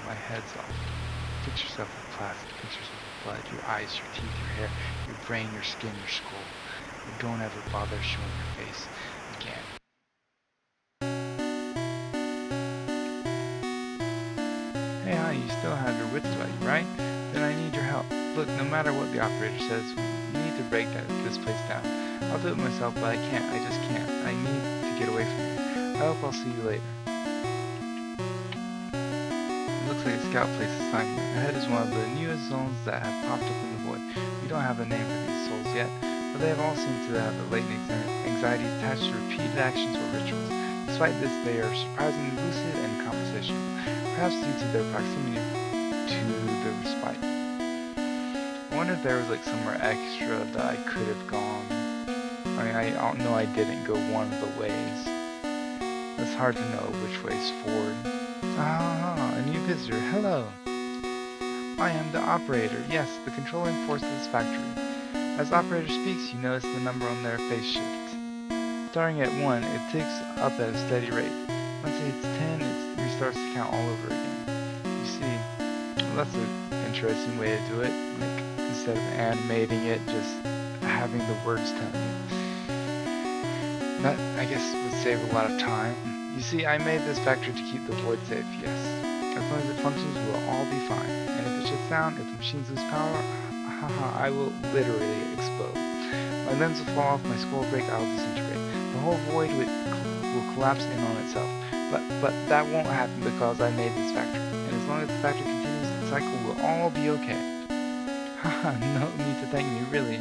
My head's off. Fix yourself with plastic. Fix yourself with blood. Your eyes, your teeth, your hair, your brain, your skin, your skull. And don't ever bother showing your face again. Hey, hi, you still have your wits about you, right? Then I need your help. Look, no matter what the operator says, you need to break this place down. I'll do it myself, but I can't. I just can't. I need to get away from you. I hope I'll see you later. Looks like a scout place assignment. Ahead is one of the newest zones that have popped up in the void. We don't have a name for these souls yet, but they have all seemed to have a latent anxiety attached to repeated actions or rituals. Despite this, they are surprisingly lucid and conversational, perhaps due to their proximity to the respite. I wonder if there was like somewhere extra that I could have gone. I mean, I know I didn't go one of the ways. It's hard to know which way is forward. Ah, a new visitor. Hello. I am the operator. Yes, the controlling force of this factory. As the operator speaks, you notice the number on their face shift. Starting at 1, it ticks up at a steady rate. Once it hits 10, it restarts to count all over again. You see, well, that's an interesting way to do it. Like, instead of animating it, just having the words tell you. That, I guess, would save a lot of time. You see, I made this factory to keep the void safe, yes. As long as it functions, we'll all be fine. And if it shuts down, if the machines lose power, haha, I will literally explode. My lens will fall off, my skull will break, I will disintegrate. The whole void will collapse in on itself. But that won't happen because I made this factory. And as long as the factory continues, the cycle will all be okay. Haha, no need to thank me, really.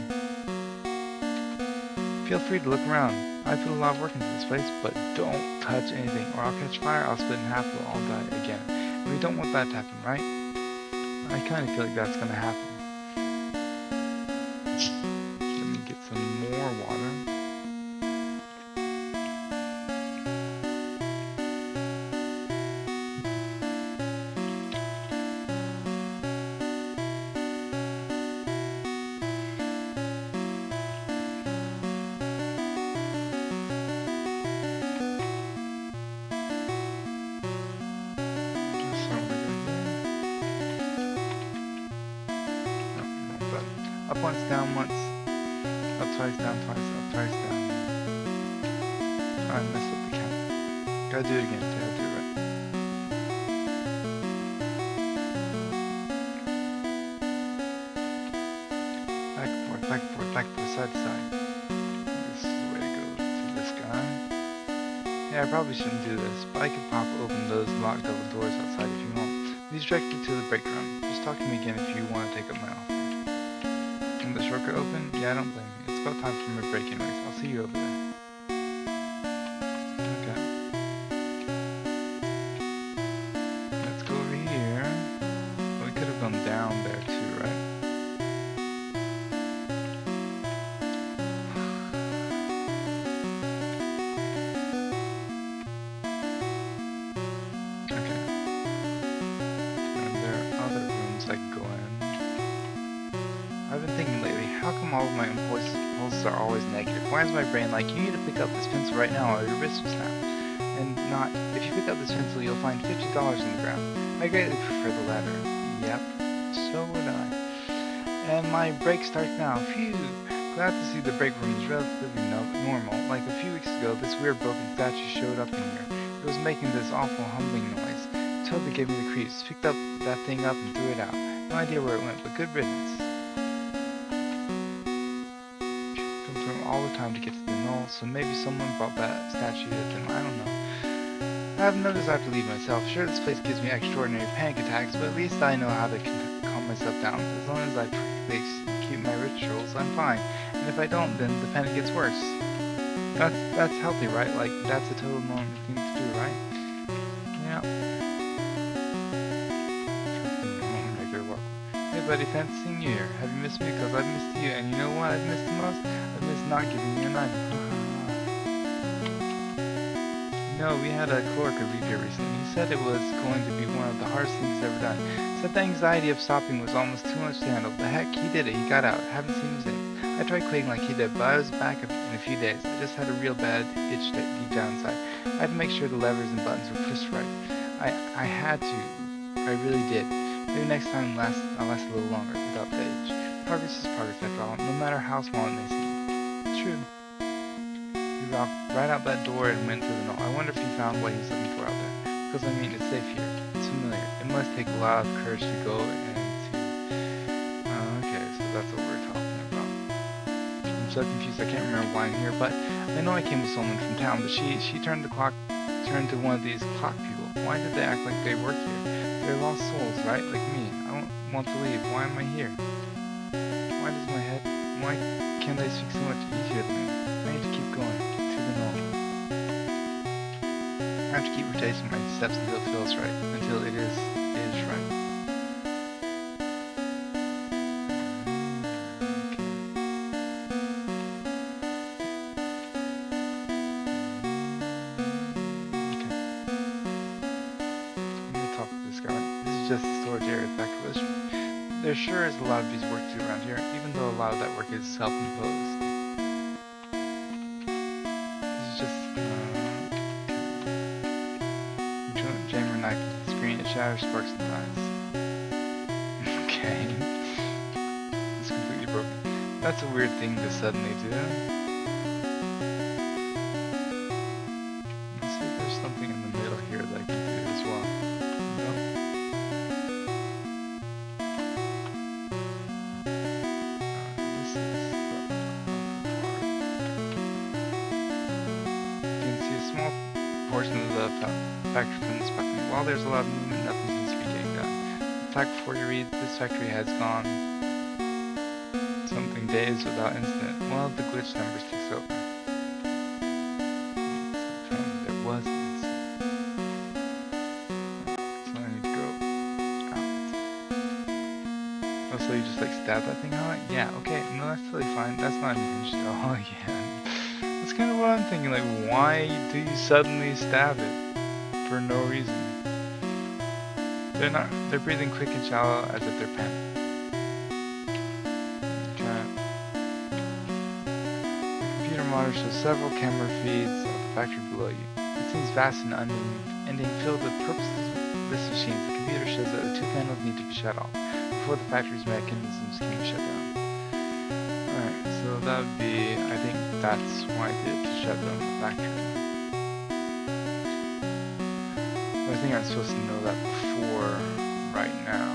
Feel free to look around. I put a lot of work into this place, but don't touch anything, or I'll catch fire, I'll split in half, we'll all die again. And we don't want that to happen, right? I kind of feel like that's gonna happen. Let me get some more water. Up once, down once, up twice, down twice, up twice, down. I messed up the count. Gotta do it again, gotta do it right. Yeah, I probably shouldn't do this, but I could pop open those locked double doors outside if you want. These direct you to the break room. Just talk to me again if you want to take up my offer. And the shortcut open? Yeah, I don't blame you. It's about time for my break anyways. I'll see you over there. Okay. Let's go over here. Well, we could have gone down there too, right? Okay. And there are other rooms I can go in. I've been thinking lately, how come all of my impulses are always negative? Why is my brain like, you need to pick up this pencil right now or your wrist will snap? And not, if you pick up this pencil, you'll find $50 on the ground. I greatly prefer the latter. Yep, so would I. And my break starts now. Phew! Glad to see the break room is relatively normal. Like a few weeks ago, this weird broken statue showed up in here. It was making this awful humming noise. It totally gave me the creeps. Picked up that thing up and threw it out. No idea where it went, but good riddance. All the time to get to the knoll, so maybe someone brought that statue with them, I don't know. I have no desire to leave myself. Sure, this place gives me extraordinary panic attacks, but at least I know how to calm myself down. As long as I perfectly keep my rituals, I'm fine. And if I don't, then the panic gets worse. That's healthy, right? Like, that's a total normal thing to do, right? Yeah. Hey buddy, fancy seeing you here. Have you missed me? Because I've missed you, and you know what I've missed the most? I've missed not giving you a knife. No, we had a coworker leave here recently. He said it was going to be one of the hardest things he's ever done. Said the anxiety of stopping was almost too much to handle. But heck, he did it. He got out. Haven't seen him since. I tried quitting like he did, but I was back in a few days. I just had a real bad itch deep down inside. I had to make sure the levers and buttons were pushed right. I had to. I really did. Maybe next time I'll last a little longer without the age. Progress is progress after all, no matter how small it may seem. True. He walked right out that door and went through the knoll. I wonder if he found what he was looking for out there. Because I mean, it's safe here. It's familiar. It must take a lot of courage to go and to... okay, so that's what we're talking about. I'm so confused, I can't remember why I'm here, but I know I came with someone from town, but she turned to one of these clock people. Why did they act like they work here? They're lost souls, right? Like me. I don't want to leave. Why am I here? Why can't they speak so much easier than me? I need to keep going to the knoll. I have to keep retracing my steps until it feels right. Until it is right. Okay. I'm gonna talk to this guy. This is just the storage area at the back of the restaurant. There sure is a lot of busy work to do around here, even though a lot of that work is self-imposed. This is just, jammer knife into the screen, it shatters, sparks, and dies. Okay. It's completely broken. That's a weird thing to suddenly do. Let's see if there's something in the middle here that I can do as well. Nope. Portion of the factory from this balcony. While there's a lot of movement, nothing seems to be getting done. In fact, before you read, this factory has gone something days without incident. One of the glitch numbers takes over. There was an incident. So I need to go out. Oh, so you just like stab that thing out? Yeah, okay, no, that's totally fine. That's not unhinged at all. Yeah. That's kind of what I'm thinking, like, why do you suddenly stab it? For no reason. They're breathing quick and shallow as if they're panicked. Okay. The computer monitor shows several camera feeds of the factory below you. It seems vast and unending, filled with purposeless machines. The computer shows that the two panels need to be shut off before the factory's mechanisms can be shut down. Alright, so that would be, I think that's why I did it, to shut down the factory. But I think I'm supposed to know that before, right now.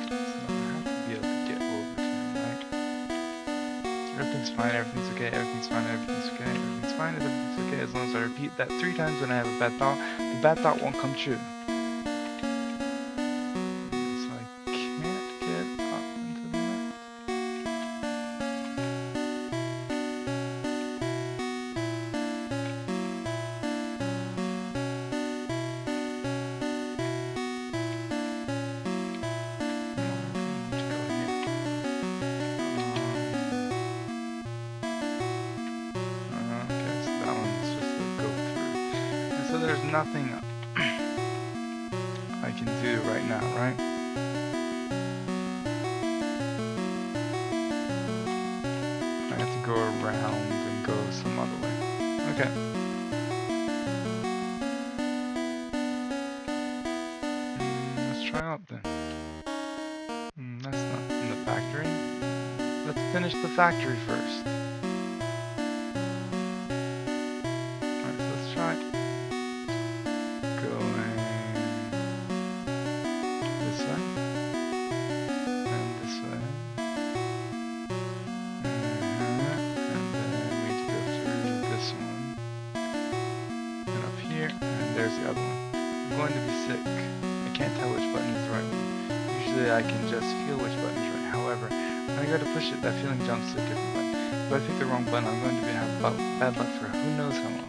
So I have to be able to get over to him, right? Everything's fine, everything's okay, guys, everything's okay as long as I repeat that 3 times when I have a bad thought. The bad thought won't come true. So I can't get up into the net. So there's nothing I can do right now, right? I have to go around and go some other way. Okay. Let's try out then. That's not in the factory. Let's finish the factory first. Alright, so let's try going this way and this way. And then we need to go through this one and up here, and there's the other one. I'm going to be sick. I can't tell which button is the right one. Usually I can just feel which button is right. However, when I go to push it, that feeling jumps to a different button. If I pick the wrong button, I'm going to have bad luck for who knows how long.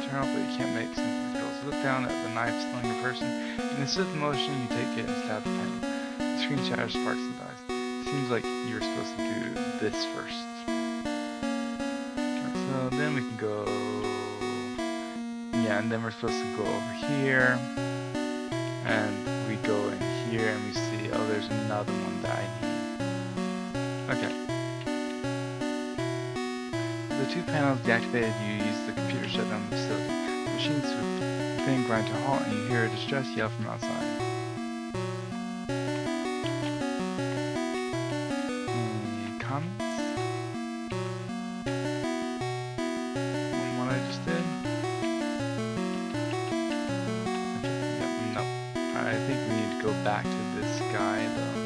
Turn off what you can't make simple controls. Look down at the knife still in your person. In a swift motion, you take it and stab the panel. The screen shatters, sparks, and dies. Seems like you're supposed to do this first. So then we can go... Yeah, and then we're supposed to go over here. And we go in here and we see, oh, there's another one that I need. Okay. The 2 panels deactivated, you use the computer to shut down the facility. The machines then grind to a halt and you hear a distress yell from outside. Any comments? On what I just did? I think we need to go back to this guy though.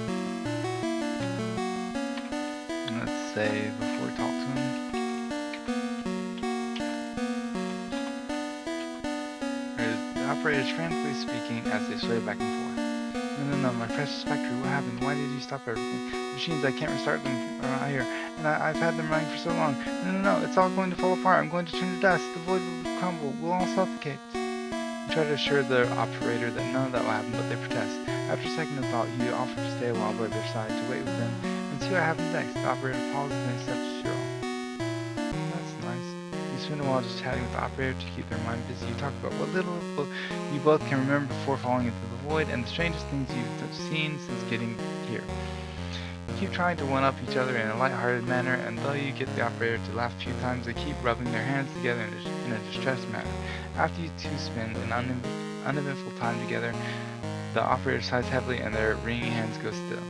Let's say before we talk to him. The operator is frantically speaking as they sway back and forth. No, my precious factory, what happened? Why did you stop everything? The machines, I can't restart them around here. And I've had them running for so long. No, it's all going to fall apart. I'm going to turn to dust. The void will crumble. We'll all suffocate. Try to assure the operator that none of that will happen, but they protest. After a second of thought, you offer to stay a while by their side to wait with them and see what happens next. The operator pauses and accepts your offer. That's nice. You spend a while just chatting with the operator to keep their mind busy. You talk about what little you both can remember before falling into the void and the strangest things you've seen since getting here. You keep trying to one-up each other in a light-hearted manner, and though you get the operator to laugh a few times, they keep rubbing their hands together in a distressed manner. After you two spend an uneventful time together, the operator sighs heavily and their wringing hands go still.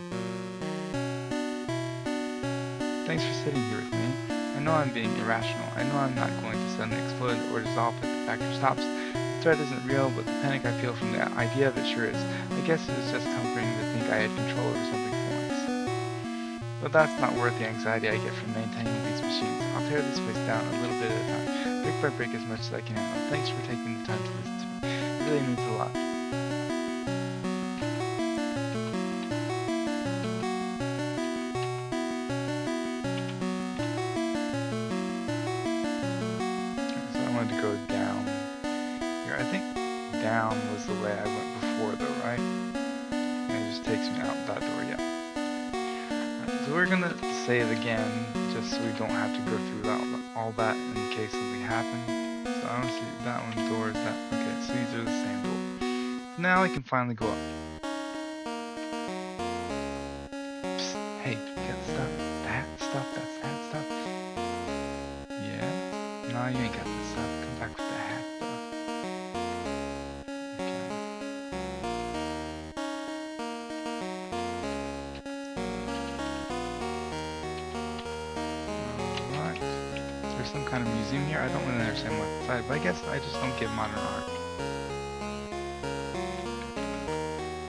Thanks for sitting here with me. I know I'm being irrational. I know I'm not going to suddenly explode or dissolve if the factory stops. The threat isn't real, but the panic I feel from the idea of it sure is. I guess it was just comforting to think I had control over something for once. But that's not worth the anxiety I get from maintaining these machines. I'll tear this place down a little bit at a time. Brick by brick as much as I can handle. Thanks for taking the time to listen to me. It really means a lot. So I wanted to go down here. I think down was the way I went before though, right? And it just takes me out that door, yeah. Right, so we're gonna save again, just so we don't have to go through all that in case something happened. So I don't see that one door is that. Okay, so these are the same door. So now I can finally go up. Psst, hey, you got stuff? That stuff? That's that stuff? Yeah? No, you ain't got this stuff. Come back with the hat though. Some kind of museum here. I don't really understand what's inside, but I guess I just don't get modern art.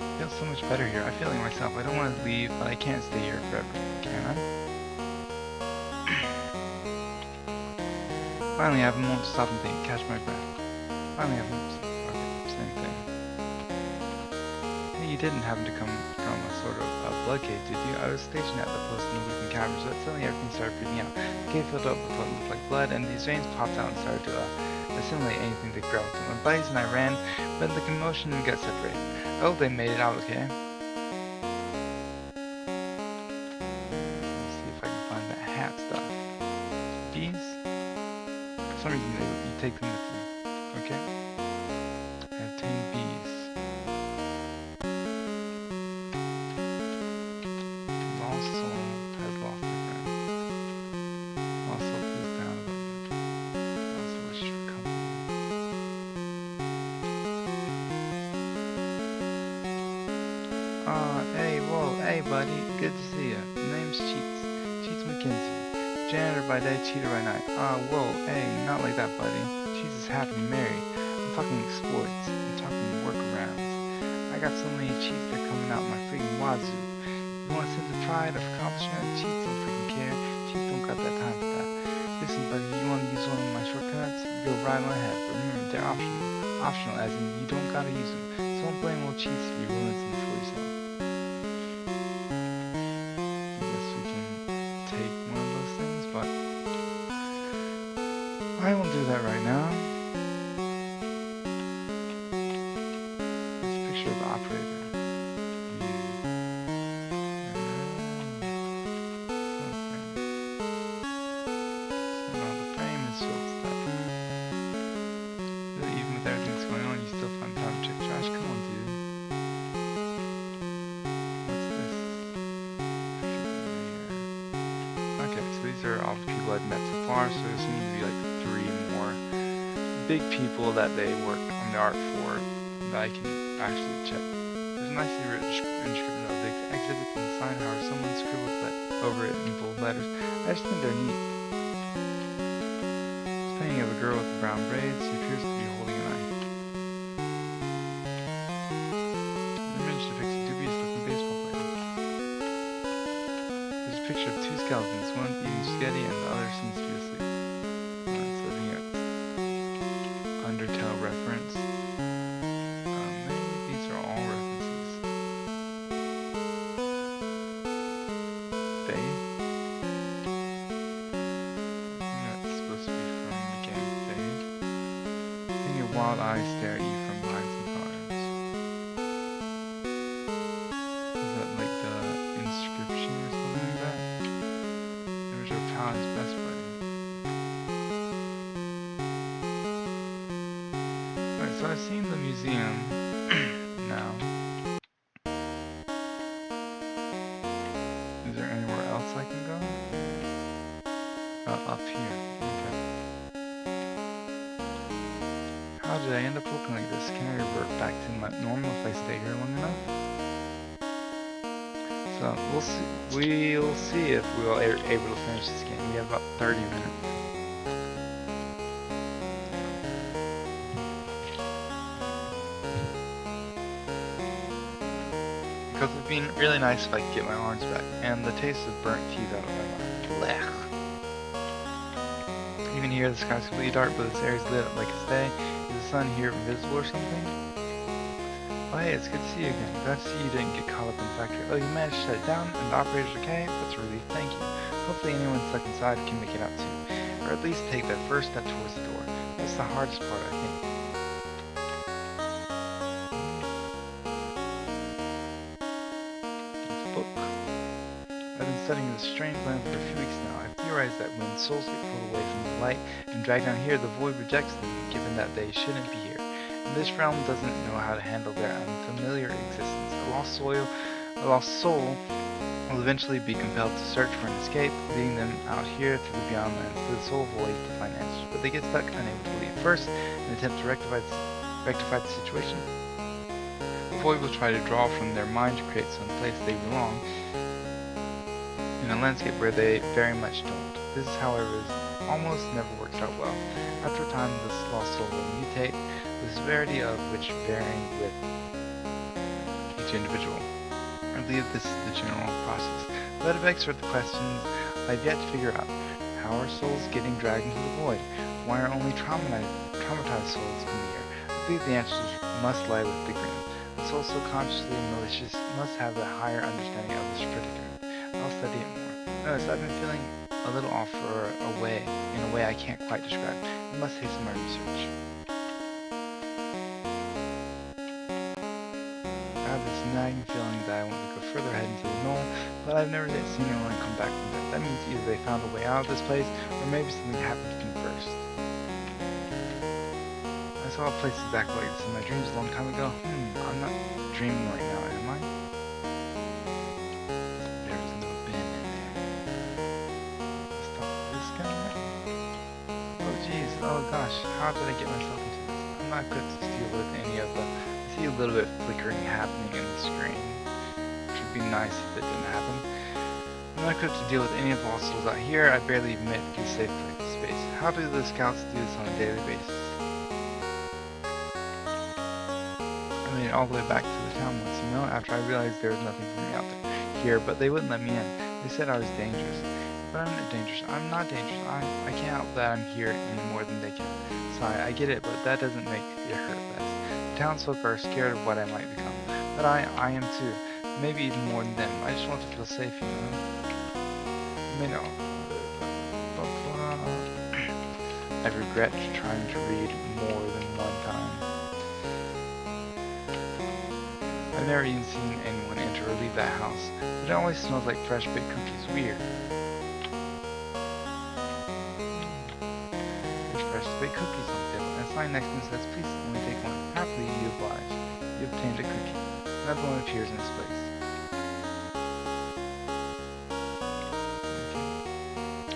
I feel so much better here. I feel like myself. I don't want to leave, but I can't stay here forever. Can I? Finally, I have a moment to stop and think, catch my breath. Finally, I have a moment to okay, same thing. Hey, you didn't happen to come from a sort of a blood cave, did you? I was stationed at the post in the Weeping Cavern, so suddenly everything started freaking out. The cave filled up with what looked like blood, and these veins popped out and started to assimilate anything they grabbed. My buddies and I ran, but in the commotion we got separated. Oh, they made it out okay. Let's see if I can find that hat stuff. Bees? For some reason you take them with you. Okay. Obtain bees. Lost soul has lost a friend. Lost soul is down above. Lost soul wishes for company. Hey, whoa, hey buddy, good to see ya. Name's Cheats. Cheats McKenzie. Janitor by day, cheater by night. Whoa, hey, not like that, buddy. Cheats is happy and married. I'm talking exploits. I'm talking workarounds. I got so many cheats they're coming out my freaking wazoo. You want a sense of pride, of accomplishment? Cheats don't freaking care. Cheats don't got that time for that. Listen, buddy, you want to use one of my shortcuts? Go right on ahead, but remember, they're optional. Optional, as in you don't gotta use them. So don't blame old Cheats if you ruin them for yourself. I won't do that right now. It's a picture of the operator. The frame is filled with stuff. Really, even with everything that's going on, you still find time to check trash? Come on, dude. What's this? Okay, so these are all the people I've met so far, so there seems to be like big people that they work on the art for that I can actually check. There's a nicely written inscription of the exhibits and the sign, however someone scribbled that over it in bold letters. I just think they're neat. It's a painting of a girl with brown braids. She appears to be holding a knife. The image depicts a dubious looking baseball player. There's a picture of two skeletons, one eating spaghetti and the other seems to be asleep. Undertale reference. Maybe these are all references. Faith? I think that's supposed to be from the game Faith. I think your wild eyes stare at you from behind some cards. Is that like the inscription or something like that? There's your palace best buddy. So I've seen the museum now. Is there anywhere else I can go? Up here. Okay. How did I end up looking like this? Can I revert back to my normal if I stay here long enough? So we'll see. We'll see if we'll able to finish this game. We have about 30 minutes. Because it'd be really nice if I could get my arms back, and the taste of burnt teeth out of my mouth. Blech. You can hear the sky's completely dark, but this area's lit up like it's day. Is the sun here invisible or something? Oh hey, it's good to see you again. Glad to see you didn't get caught up in the factory. Oh, you managed to shut it down, and the operator's okay? That's a relief, thank you. Hopefully anyone stuck inside can make it out too. Or at least take that first step towards the door. That's the hardest part, I think. I've been studying this strange land for a few weeks now. I've theorized that when souls get pulled away from the light and dragged down here, the void rejects them, given that they shouldn't be here. And this realm doesn't know how to handle their unfamiliar existence. A lost soul will eventually be compelled to search for an escape, leading them out here to the beyond lands, to the soul void to find answers. But they get stuck, unable to leave. First, an attempt to rectify the situation. The void will try to draw from their mind to create some place they belong, in a landscape where they very much don't. This, however, almost never works out well. After a time, this lost soul will mutate, the severity of which varying with each individual. I believe this is the general process, but it begs for the questions I've yet to figure out. How are souls getting dragged into the void? Why are only traumatized souls coming here? I believe the answers must lie with the Grimm. A soul so consciously malicious must have a higher understanding of this predicament. I'll study it more. Notice I've been feeling a little off or away, in a way I can't quite describe. I must hasten my research. I have this nagging feeling that I want to go further ahead into the knoll, but I've never yet seen anyone come back from that. That means either they found a way out of this place, or maybe something happened to me first. I saw a place exactly like this in my dreams a long time ago. I'm not dreaming right now, am I? There's no bin in there. Stop this guy. Oh jeez, oh gosh, how did I get myself into this? I'm not good to deal with any of the... I see a little bit of flickering happening in the screen, which would be nice if it didn't happen. I'm not equipped to deal with any of the fossils out here. I barely admit the safe space. How do the scouts do this on a daily basis? I made it all the way back to the town once, you know, after I realized there was nothing for me out there here, but they wouldn't let me in. They said I was dangerous. But I'm not dangerous. I'm not dangerous. I can't help that I'm here any more than they can. Sorry, I get it, but that doesn't make it hurt less. The townsfolk are scared of what I might become. But I am too. Maybe even more than them. I just want to feel safe, you know? I regret trying to read more than one time. I've never even seen anyone enter or leave that house, but it always smells like fresh baked cookies. Weird. There's fresh baked cookies on the table, and a sign next to me says, "Please only take one." Happily, you oblige. You obtained a cookie. Another one appears in this place.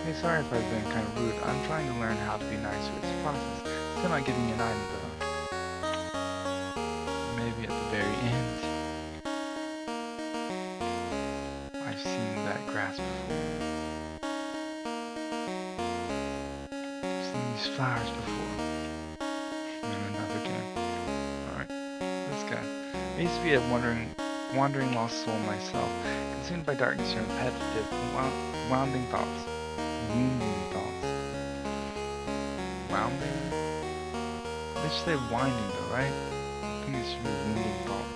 Hey, sorry if I've been kind of rude. I'm trying to learn how to be nicer. It's a process. Still not giving you an item, though. Maybe at the very end. I've seen that grass before. I've seen these flowers before. And another game. Alright. This guy. I used to be a wandering lost soul myself, consumed by darkness and repetitive, wounding thoughts. Wounding thoughts. Wounding? They should say winding though, right? I think it should be wounding thoughts.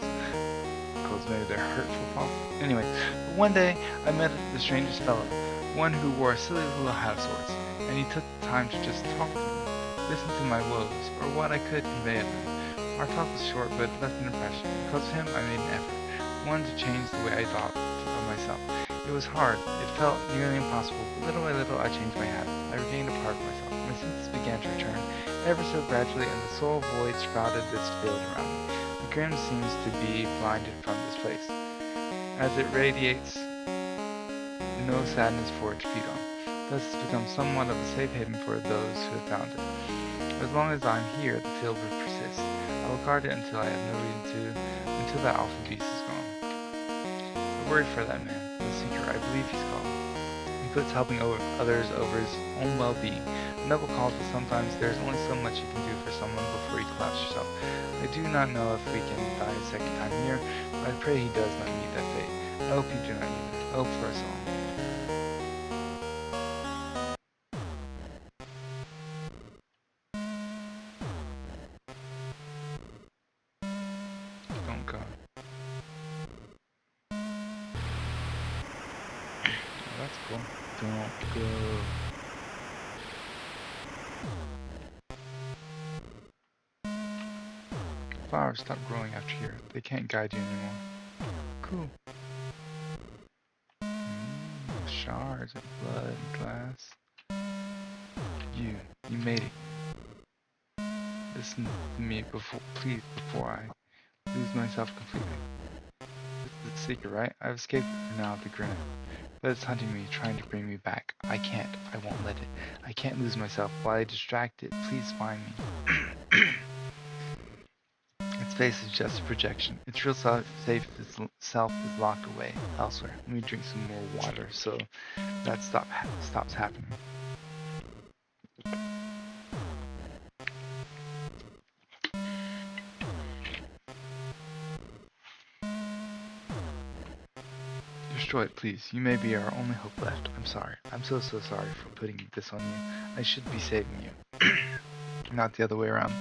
Because maybe they're hurtful thoughts. Anyway, but one day I met the strangest fellow, one who wore a silly little hat of sorts, and he took the time to just talk to me, listen to my woes, or what I could convey of them. Our talk was short, but left an impression. Because of him, I made an effort, one to change the way I thought of myself. It was hard. It felt nearly impossible, but little by little I changed my habits. I regained a part of myself. My senses began to return, ever so gradually, and the soul void sprouted this field around me. The Grimm seems to be blinded from this place, as it radiates no sadness for it to feed on. Thus it's become somewhat of a safe haven for those who have found it. As long as I'm here, the field will persist. I will guard it until I have no reason to, until that awful beast is gone. I worry for that man, the seeker, I believe he's called. He puts helping others over his own well-being. A noble cause, but sometimes there's only so much you can do for someone before you collapse yourself. I do not know if we can die a second time here, but I pray he does not meet that fate. I hope you do not either. I hope for us all. Don't go. Oh, that's cool. Don't go. Flowers stop growing after here. They can't guide you anymore. Cool. Shards of blood and glass. You made it. Listen to me please, before I lose myself completely. This is the secret, right? I've escaped now the Grimm, but it's hunting me, trying to bring me back. I can't. I won't let it. I can't lose myself while I distract it. Please find me. Its face is just a projection. Its real self is locked away elsewhere. Let me drink some more water so that stops happening. destroy it, please. You may be our only hope left. I'm sorry. I'm so sorry for putting this on you. I should be saving you. Not the other way around.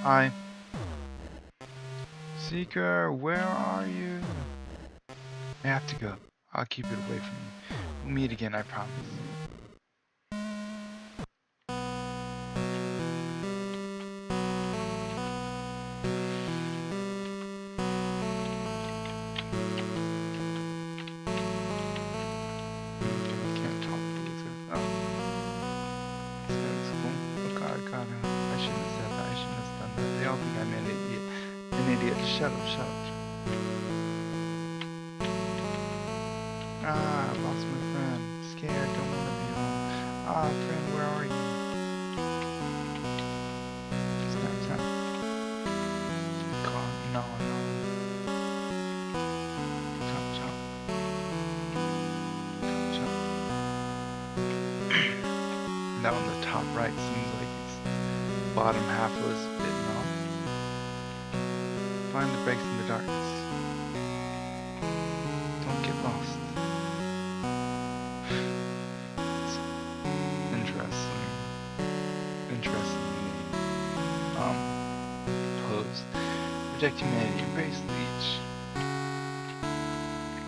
Seeker, where are you? I have to go. I'll keep it away from you. We'll meet again, I promise. Can't talk to this guy. Oh. This guy looks cool. Oh god, I shouldn't have said that. I shouldn't have done that. They all think I'm an idiot. An idiot. Shut up. Ah, I lost my friend. Scared, don't want to be home. Ah, friend, where are you? Snap. God, no. Chop. That on the top right seems like its bottom half was bitten off. Find the breaks in the darkness. Don't get lost. Interestingly posed. Reject humanity, embrace Leech.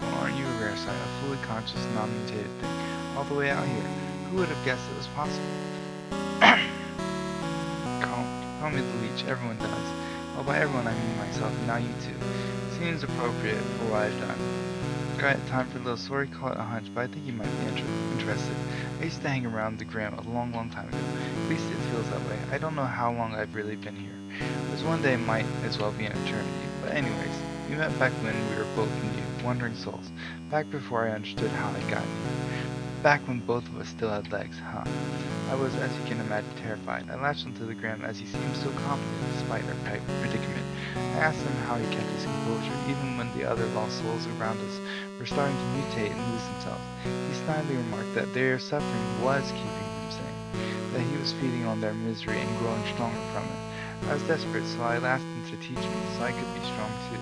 Well, aren't you a rare sight, a fully conscious, non-mutated thing, all the way out here? Who would have guessed it was possible? Call me the Leech, everyone does. Well, by everyone I mean myself, and now you too. Seems appropriate for what I've done. Alright, time for a little story, call it a hunch, but I think you might be interested. I used to hang around the Grim a long time ago. At least it feels that way. I don't know how long I've really been here. There's one day might as well be an eternity. But anyways, we met back when we were both new, wandering souls. Back before I understood how I got here. Back when both of us still had legs, huh? I was, as you can imagine, terrified. I latched onto the Grim as he seemed so confident despite our predicament. I asked him how he kept his composure, even when the other lost souls around us were starting to mutate and lose themselves. He snidely remarked that their suffering was keeping them sane, that he was feeding on their misery and growing stronger from it. I was desperate, so I asked him to teach me so I could be strong too.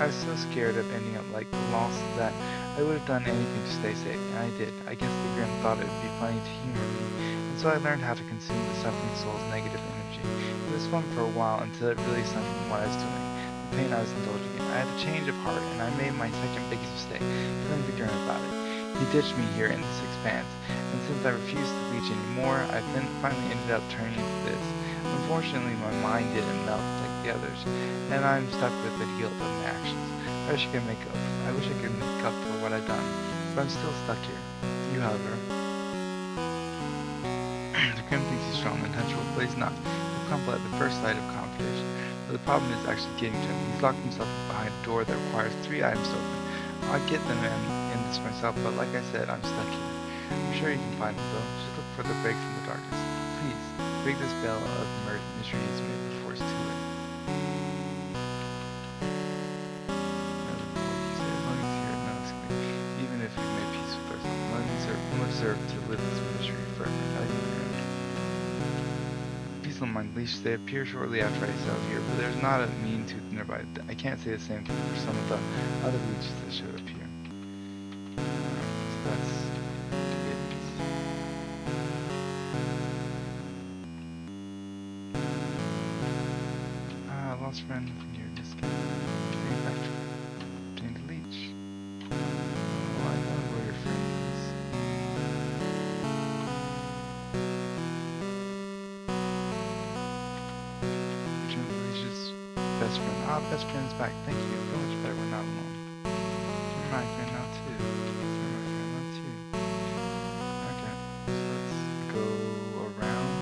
I was so scared of ending up like the lost that I would have done anything to stay safe, and I did. I guess the Grim thought it would be funny to humor me, and so I learned how to consume the suffering soul's negative energy. It was fun for a while until it really sunk in what I was doing. Pain I was indulging in. I had a change of heart, and I made my second biggest mistake, telling the Grim about it. He ditched me here in this expanse, and since I refused to leech anymore, I finally ended up turning into this. Unfortunately, my mind didn't melt like the others, and I'm stuck with the guilt of my actions. I wish I could make up for what I've done, but I'm still stuck here. You, however, the Grim thinks he's strong and untouchable, but he's not. He'll crumble at the first sight of confrontation. But the problem is actually getting to him. He's locked himself behind a door that requires 3 items to open. I'll get them in this myself, but like I said, I'm stuck here. I'm sure you can find them though. Just look for the breaks in the darkness. Please, break the spell of mystery he's made before it's too late. Even if we've made peace with ourselves, we'll deserve to live this mystery forever. Mind leash, they appear shortly after I settled here, but there's not a mean tooth nearby. I can't say the same thing for some of the other leeches that showed up here. So that's it. Lost friend near this guy. Getting back to obtain the leech. Oh, I know where your friend is. Best friend's back. Thank you. I feel much better. We're not alone. You're my friend now too. Okay. So let's go around.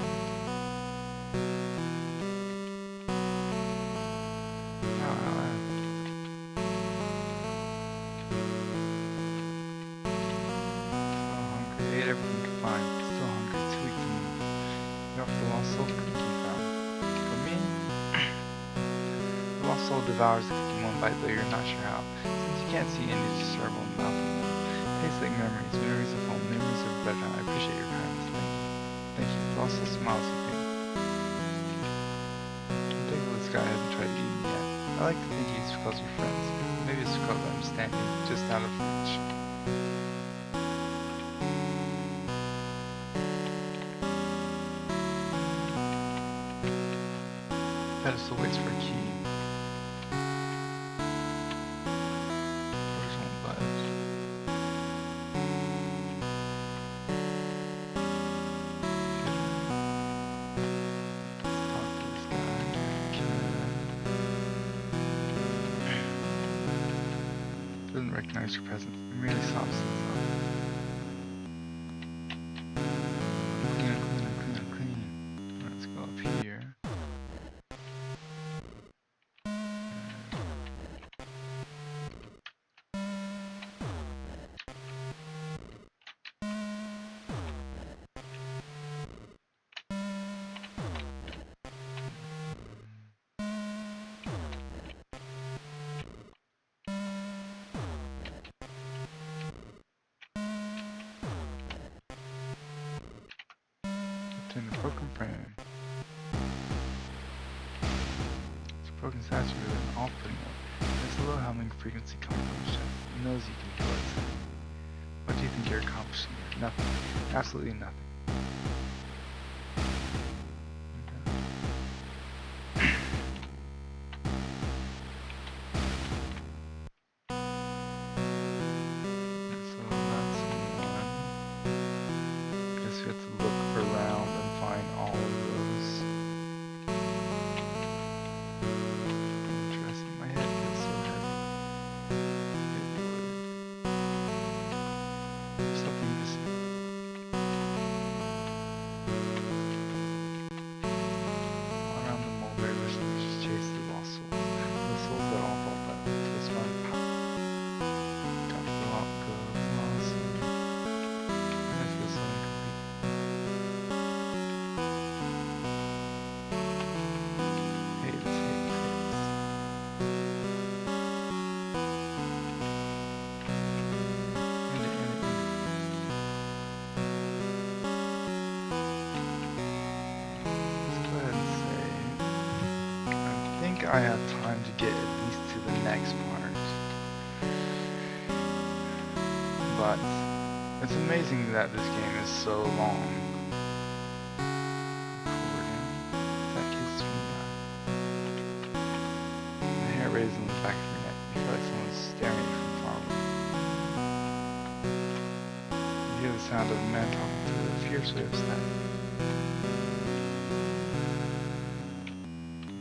So hungry. Ate everything could find. Still hungry. Too weak to move. You're off the lost soul cookie you found. For me? The lost soul devours the cookie one bite, though you're not sure how. Since you can't see any discernible mouth of them. Tastes like memories of home, memories of bedtime. I appreciate your kindness. Thank you. The lost soul smiles at me. I think this guy hasn't tried to eat me yet. I like to think he's because we're friends. Maybe it's because I'm standing just out of reach. pedestal waits for a key. Doors won't budge. Let's talk to this guy. Doesn't recognize your presence. It merely stops itself. Clean. Let's go up here. Obtain the broken frame. It's a broken statue with an off-putting one. There's a low humming frequency coming from the chef. He knows you can kill it. What do you think you're accomplishing here? Nothing. Absolutely nothing. So that's one. Guess we have to look around and find all of those. Interesting. My head feels so heavy. There's something missing. All around the mulberry bush, we just chase the lost souls. The souls that all fall back to this one. Gotta go out, go lost. And I feel so incomplete. Hate this. End it. Let's go ahead and save. I think I have time to get at least to the next part. But it's amazing that this game is so long. That gives me the hair raised in the back of your neck. You feel like someone's staring at you from far away. You hear the sound of a man talking to a fierce wave of static.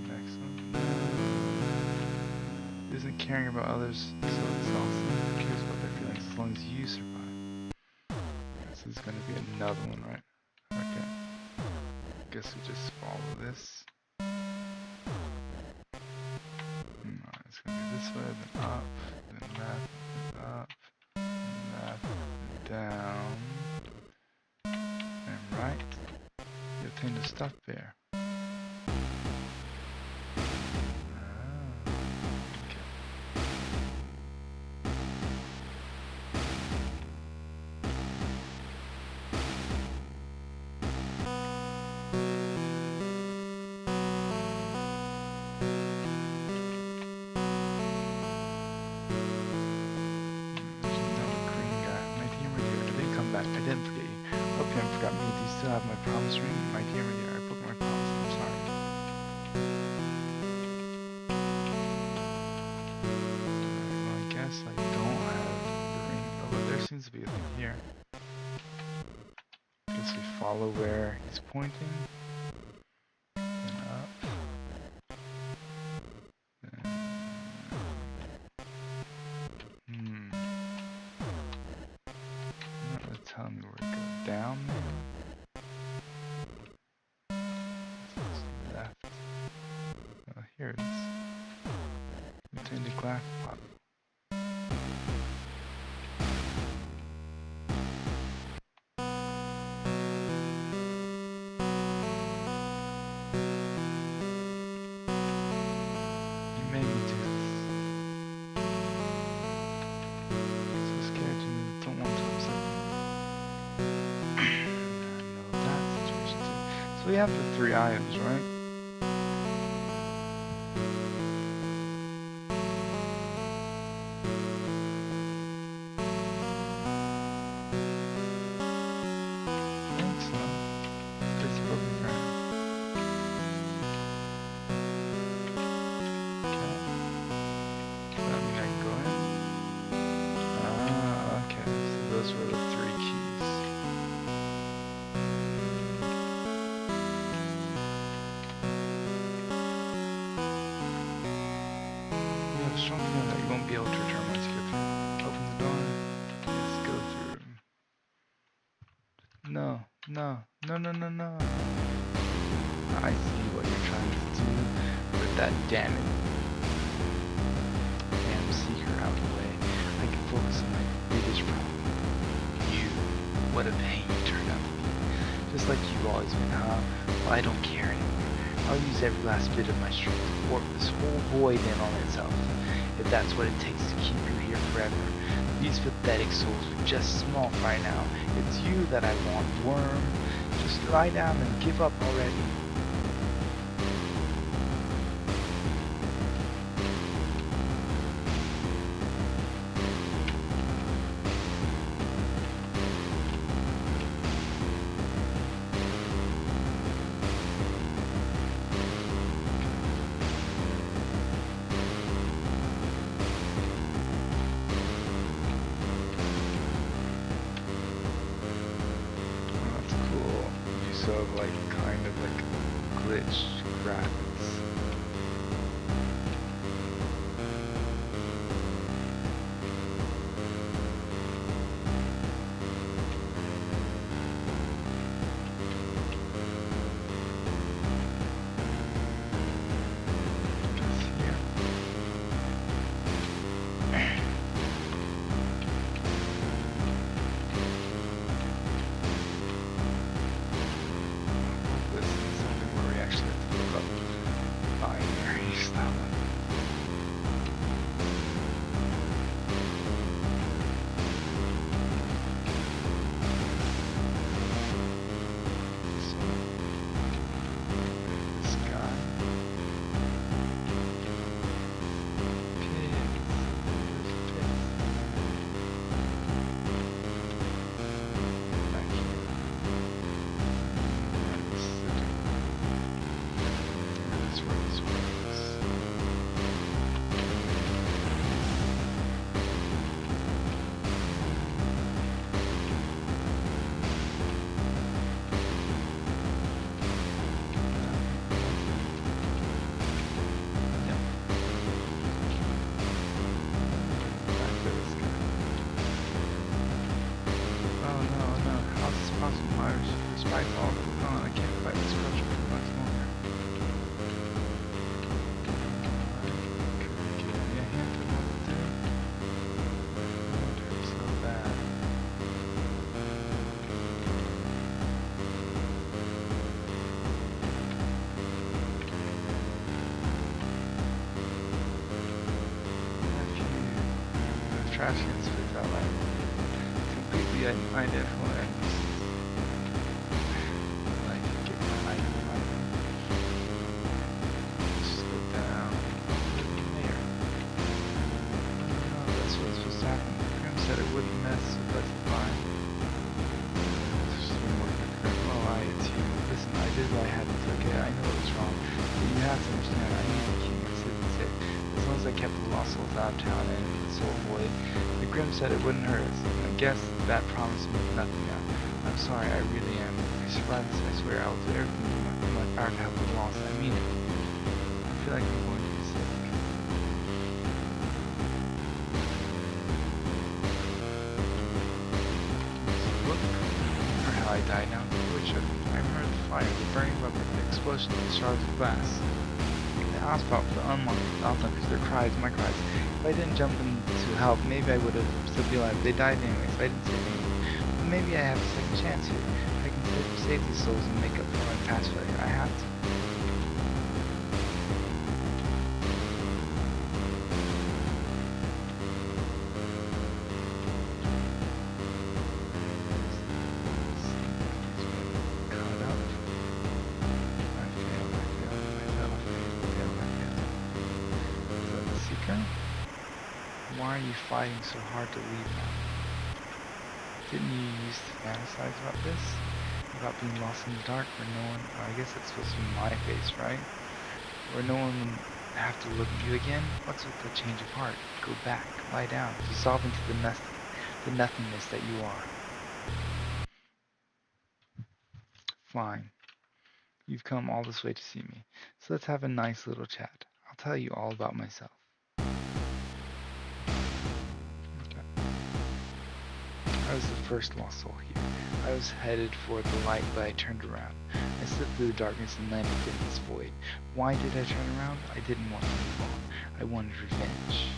Next one. He isn't caring about others, so it's also who cares about their feelings as long as you survive. This is going to be another one, right? Okay. Guess we just follow this. It's going to be this way, then up, then that, then up, then that, then down, and right. You obtain the stuff there. Okay. There's another green guy. My dear, I didn't come back. I didn't forget you. Hope you haven't forgotten me. Do you still have my promise ring? My dear, I broke my promise. I'm sorry. Well, I guess I don't have the ring. Oh, but there seems to be a thing here. Guess we follow where he's pointing. Then up. Then... Not really telling me where to go. Down maybe? Left. Oh, here it is. Return to glass pot. You made me do this. So scared you don't want to upset me. I know that situation too. So we have the 3 items, right? I think so. It's broken frame. No, no, no, no, no. I see what you're trying to do with that damn seeker out of the way. I can focus on my biggest problem. You. What a pain you turned out to be. Just like you've always been, huh? Well, I don't care anymore. I'll use every last bit of my strength to warp this whole void in on itself, if that's what it takes to keep you here forever. These pathetic souls are just small fry now. It's you that I want, worm. Just lie down and give up already. Of like kind of like glitch graphics. Trash cans with that like completely identical ends. Like get my item. Just go down there. No, that's what's supposed to happen. Grim said it wouldn't mess, so that's fine. Just oh, it's you. Listen, I did what I had to do, okay? I know it was wrong. But you have to understand, I need the king to sit and sit. As long as I kept the lost souls out of town and the soul void, the Grim said it wouldn't hurt us. I guess that promise means nothing now. I'm sorry, I really am. If I survive this, I swear I will do everything in my power to help the lost. I mean it. I feel like I'm going to be sick. Look, remember how I died now? I remember the fire, the burning rubber, the explosion of the shards of glass. The asphalt, the onlookers, their cries, my cries. If I didn't jump in to help, maybe I would have still be alive. They died anyways. I didn't save anyone. But maybe I have a second chance here. I can save these souls and make up for my past failure. I have to. Why are you fighting so hard to leave now? Didn't you used to fantasize about this? About being lost in the dark where no one, I guess it's supposed to be my face, right? Where no one would have to look at you again? What's with the change of heart? Go back, lie down, dissolve into the nothingness that you are. Fine. You've come all this way to see me. So let's have a nice little chat. I'll tell you all about myself. I was the first lost soul here. I was headed for the light, but I turned around. I slipped through the darkness and landed in this void. Why did I turn around? I didn't want to move on. I wanted revenge.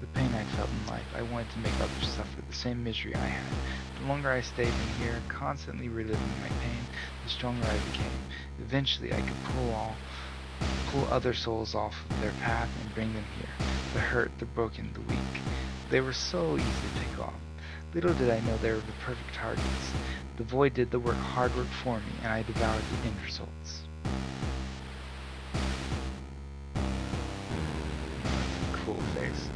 The pain I felt in life, I wanted to make others suffer the same misery I had. The longer I stayed in here, constantly reliving my pain, the stronger I became. Eventually, I could pull other souls off of their path and bring them here. The hurt, the broken, the weak. They were so easy to pick off. Little did I know they were the perfect targets. The void did the hard work for me, and I devoured the end results. Cool face.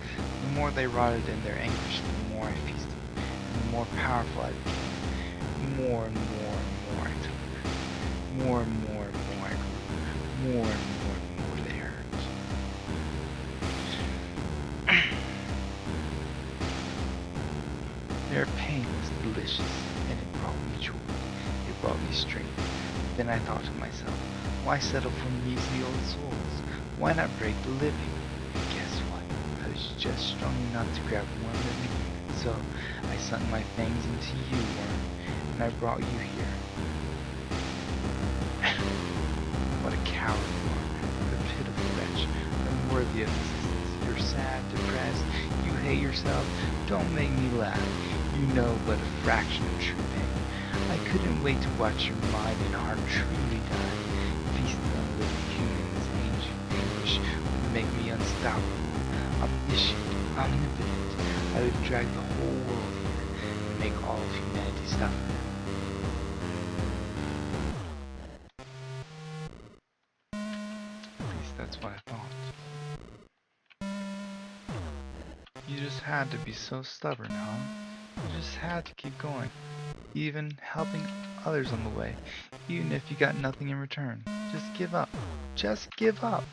The more they rotted in their anguish, the more I feasted, and the more powerful I became. More and more and more I took. More and more and more I grew. More and more they hurt. Their pain was delicious, and it brought me joy. It brought me strength. Then I thought to myself, why settle for measly old souls? Why not break the living? And guess what? I was just strong enough to grab one living human. So I sunk my fangs into you, worm, and I brought you here. What a coward you are. What a pitiful wretch. Unworthy of existence. You're sad, depressed. You hate yourself. Don't make me laugh. You know but a fraction of true pain. I couldn't wait to watch your mind and heart truly die. Feasting on living humans, ancient anguish would make me unstoppable, omniscient, omnipotent. I would drag the whole world here and make all of humanity suffer. At least that's what I thought. You just had to be so stubborn, huh? You just had to keep going, even helping others on the way, even if you got nothing in return. Just give up. Just give up.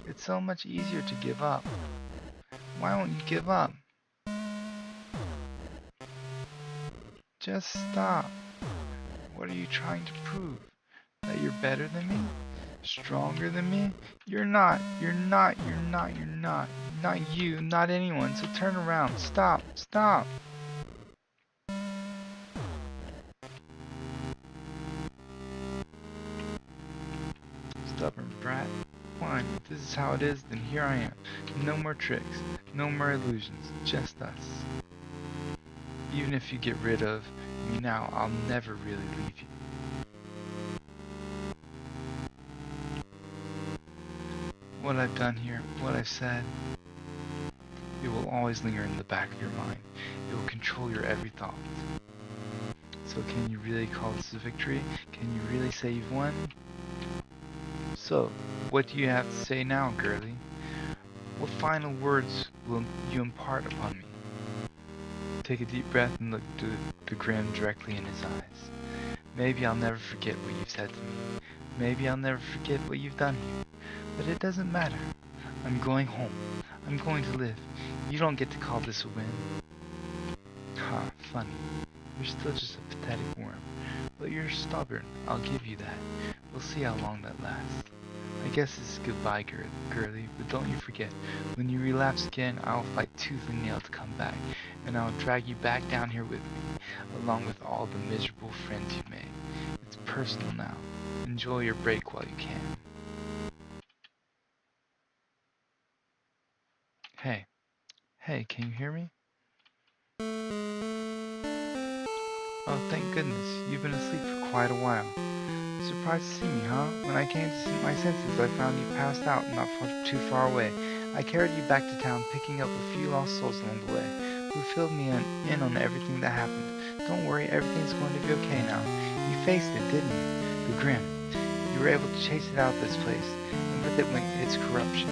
It's so much easier to give up. Why won't you give up? Just stop. What are you trying to prove? That you're better than me? Stronger than me? You're not. You're not. You're not. You're not. Not you. Not anyone. So turn around. Stop. Stop. Stubborn brat. Fine, if this is how it is, then here I am. No more tricks, no more illusions, just us. Even if you get rid of me now, I'll never really leave you. What I've done here, what I've said, it will always linger in the back of your mind. It will control your every thought. So can you really call this a victory? Can you really say you've won? So, what do you have to say now, girlie? What final words will you impart upon me? Take a deep breath and look the Grimm directly in his eyes. Maybe I'll never forget what you've said to me. Maybe I'll never forget what you've done here. But it doesn't matter. I'm going home. I'm going to live. You don't get to call this a win. Ha, funny. You're still just a pathetic worm. But you're stubborn. I'll give you that. We'll see how long that lasts. I guess this is goodbye, girlie, but don't you forget, when you relapse again, I'll fight tooth and nail to come back, and I'll drag you back down here with me, along with all the miserable friends you've made. It's personal now. Enjoy your break while you can. Hey. Hey, can you hear me? Oh, thank goodness. You've been asleep for quite a while. Surprised to see me, huh? When I came to my senses, I found you passed out not too far away. I carried you back to town, picking up a few lost souls along the way, who filled me in on everything that happened. Don't worry, everything's going to be okay now. You faced it, didn't you? The Grimm. You were able to chase it out of this place, and with it went its corruption.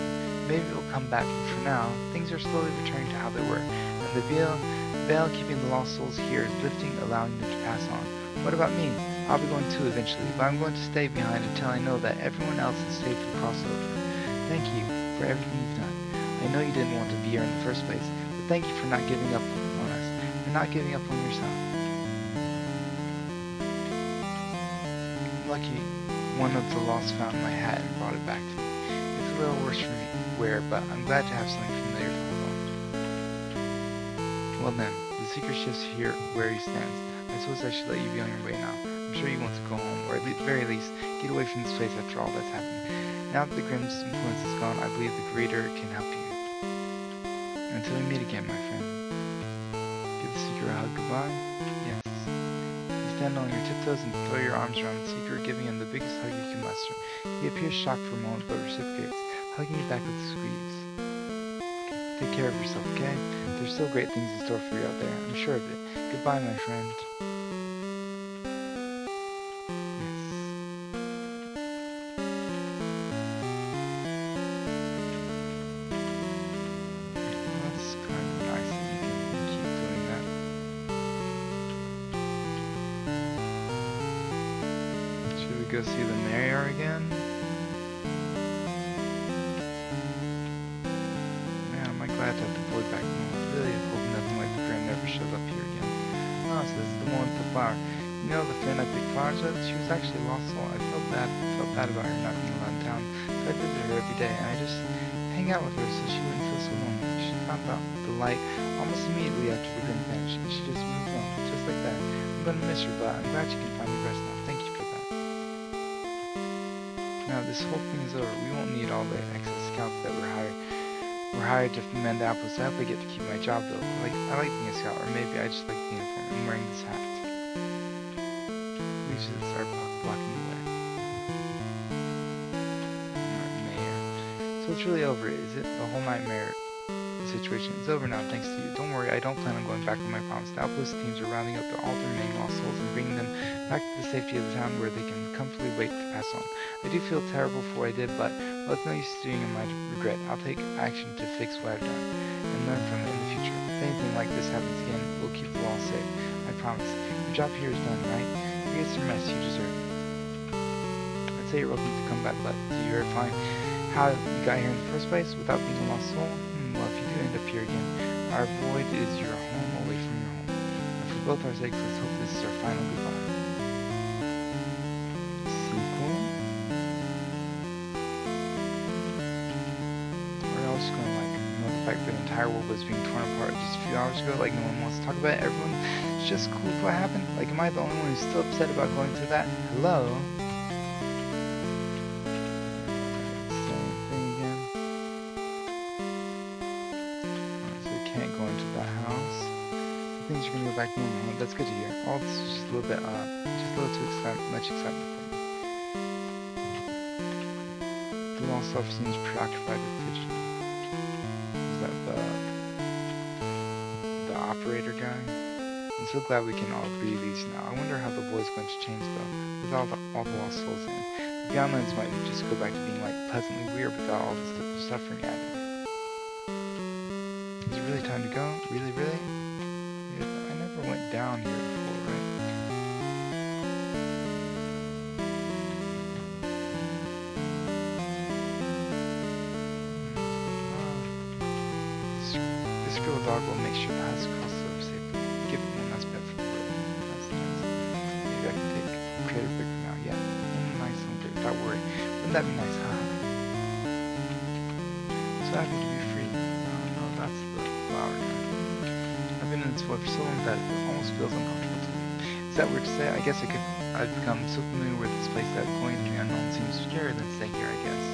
Maybe it'll come back, but for now, things are slowly returning to how they were, and the veil keeping the lost souls here is lifting, allowing them to pass on. What about me? I'll be going too eventually, but I'm going to stay behind until I know that everyone else is safe to cross over. Thank you for everything you've done. I know you didn't want to be here in the first place, but thank you for not giving up on us, and not giving up on yourself. Lucky one of the lost found my hat and brought it back to me. It's a little worse for me to wear, but I'm glad to have something familiar to hold. Well then, the secret shifts here where he stands. I suppose I should let you be on your way now. I'm sure you want to go home, or at the very least, get away from this place after all that's happened. Now that the Grimm's influence is gone, I believe the Greater can help you. Until we meet again, my friend. Give the Seeker a hug goodbye? Yes. You stand on your tiptoes and throw your arms around the Seeker, giving him the biggest hug you can muster. He appears shocked for a moment, but reciprocates, hugging you back with a squeeze. Take care of yourself, okay? There's still great things in store for you out there. I'm sure of it. Goodbye, my friend. Go see the mayor again. Man, am I glad to have the boy back home. Really hope nothing like the Grimm never shows up here again. Oh, so this is the one with the flower. You know the friend I picked flowers with? She was actually a lost soul. I felt bad about her not being allowed in town. So I visited her every day, and I just hang out with her so she wouldn't feel so lonely. She found out the light almost immediately after the Grimm vanished, and she just moved on, just like that. I'm gonna miss her, but I'm glad she can find the rest now. Thank you for that. Now this whole thing is over. We won't need all the excess scouts that were hired to mend apples. So I hope I get to keep my job though. I like being a scout, or maybe I just like the uniform. I'm wearing this hat. We should start blocking the way. Alright, mayor. So it's really over, is it? The whole nightmare situation is over now, thanks to you. Don't worry, I don't plan on going back on my promise. The outpost teams are rounding up all the remaining lost souls and bringing them back to the safety of the town where they can comfortably wait to pass on. I do feel terrible for what I did, but it's no use stewing in my regret. I'll take action to fix what I've done and learn from it in the future. If anything like this happens again, we'll keep the law safe. I promise. Your job here is done, right? You get some rest, you deserve it. I'd say you're welcome to come back, but do you ever find how you got here in the first place without being a lost soul? Well, if you do end up here again, our void is your home away from your home. And for both our sakes, let's hope this is our final goodbye. Sequel? We're all just going like, the fact that the entire world was being torn apart just a few hours ago, like no one wants to talk about it, everyone's just cool with what happened. Like, am I the only one who's still upset about going through that? Hello? Things are gonna go back normal. That's good to hear. All this is just a little bit, much excitement for me. The lost self seems preoccupied with fidgeting. Is that the operator guy? I'm so glad we can all breathe easy now. I wonder how the boy's going to change though, with all the lost souls in it. The Beyondlands might just go back to being like pleasantly weird without all this suffering added. Is it really time to go? Really, really? Went down here before, right? This girl dog will make sure the house crosses over safely. Give it one last pet for the road. That's nice. Maybe I can take Crater Brick now. Yeah. Nice and good. Without worry. Wouldn't that be nice, huh? So happy to be free. Oh no, that's the flower guy. I've been in this world for so long that it almost feels uncomfortable to me. Is that weird to say? I guess I've become so familiar with this place that going into the unknown seems scarier than staying here, I guess.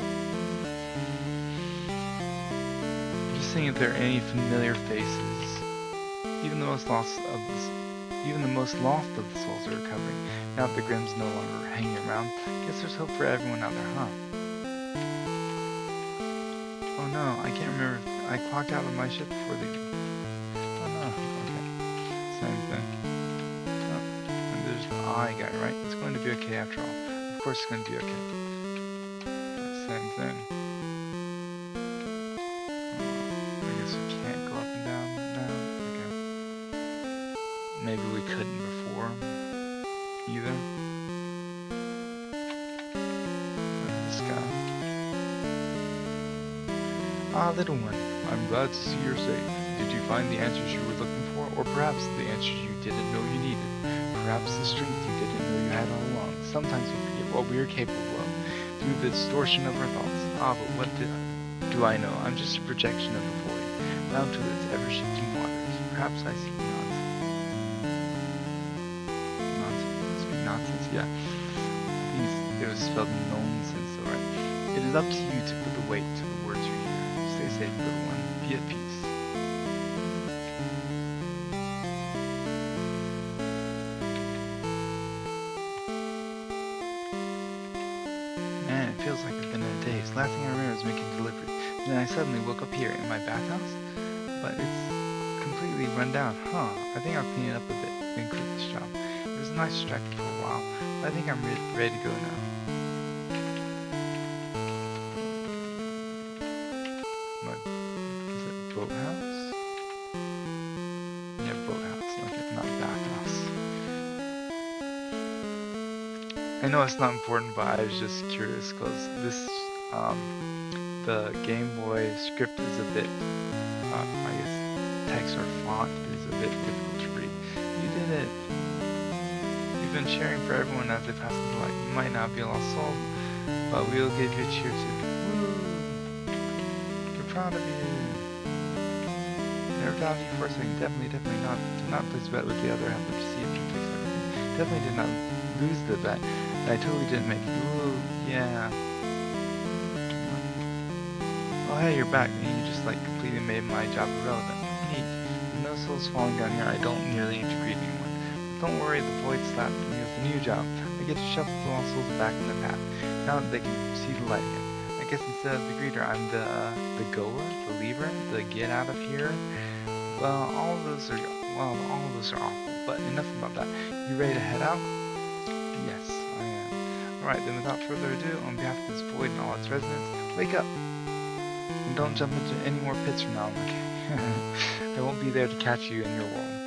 I'm just seeing if there are any familiar faces. Even the most lost of the souls are recovering. Now that the Grimm's no longer hanging around, I guess there's hope for everyone out there, huh? Oh no, I can't remember if I clocked out of my ship before the... I got it right. It's going to be okay after all. Of course it's going to be okay. Same thing. I guess we can't go up and down now. Okay. Maybe we couldn't before either. This guy. Ah, little one. I'm glad to see you're safe. Did you find the answers you were looking for? Or perhaps the answers you didn't know you needed? Perhaps the strength you didn't know you had all along. Sometimes we forget what we are capable of through the distortion of our thoughts. Ah, but what do I know? I'm just a projection of the void, bound to its ever-shifting waters. perhaps I see nonsense. Nonsense? It must be nonsense, yeah. I think it was spelled nonsense, alright. It is up to you to put the weight to the words you hear. Stay safe, little one. Be at peace. Man, it feels like it's been a day. Last thing I remember was making delivery. Then I suddenly woke up here in my bathhouse, but it's completely run down. Huh, I think I'll clean it up a bit and quit this job. It was nice distracted for a while, but I think I'm ready to go now. What? Is it boathouse? Yeah, boathouse. Okay, not bathhouse. I know it's not important, but I was just curious because this, the Game Boy script is a bit, I guess, text or font is a bit difficult to read. You did it! You've been cheering for everyone as they pass into light. You might not be lost soul, but we'll give you a cheer too. Woo! We're proud of you! Never doubted you for a second. Definitely not. Did not place a bet with the other. Have to see if you fix everything. Definitely did not lose the bet. And I totally didn't make it. Ooh, yeah. Oh hey, you're back, and you just like completely made my job irrelevant. Neat. With no souls falling down here, I don't nearly need to greet anyone. But don't worry, the void slapped me with a new job. I get to shuffle the lost souls back in the path. Now that they can see the light again. I guess instead of the greeter, I'm the goer, the leaver, the get out of here. Well, all of those are awful. But enough about that. You ready to head out? Yes, I am. Alright, then without further ado, on behalf of this void and all its residents, wake up! And don't jump into any more pits from now on, okay? I won't be there to catch you in your world.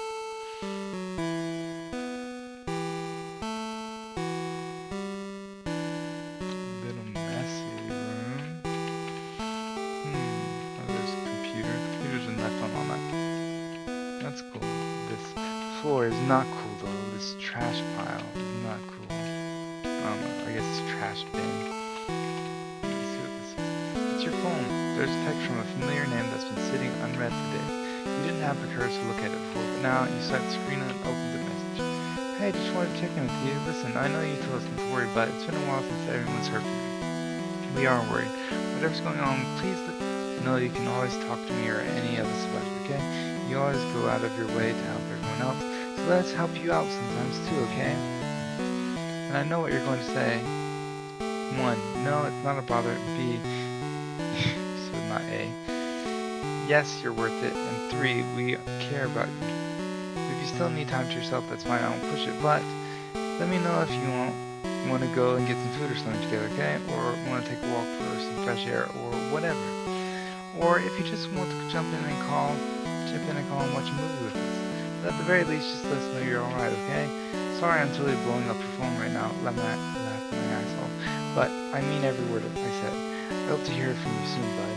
Little messy room. Oh, there's a computer. Computers are left on all night. That's cool. This floor is not cool though. This trash pile is not cool. I don't know. I guess it's a trash bin. Let's see what this is. It's your phone. There's a text from a familiar name that's been sitting unread for days. You didn't have the courage to look at it before, but now you sight the screen and open the message. Hey, just wanted to check in with you. Listen, I know you told us not to worry, but it's been a while since everyone's heard from you. We are worried. Whatever's going on, please know you can always talk to me or any of us about it, okay? You always go out of your way to help everyone else, so let's help you out sometimes too, okay? And I know what you're going to say. 1. No, it's not a bother. B. Not A. Yes, you're worth it. And 3, we care about you. If you still need time to yourself, that's fine. I won't push it. But let me know if you want to go and get some food or something together, okay? Or want to take a walk for some fresh air or whatever. Or if you just want to jump in and call and watch a movie with us. But at the very least, just let us know you're alright, okay? Sorry, I'm totally blowing up your phone right now. Laugh my ass off. But I mean every word I said. I hope to hear from you soon, bud.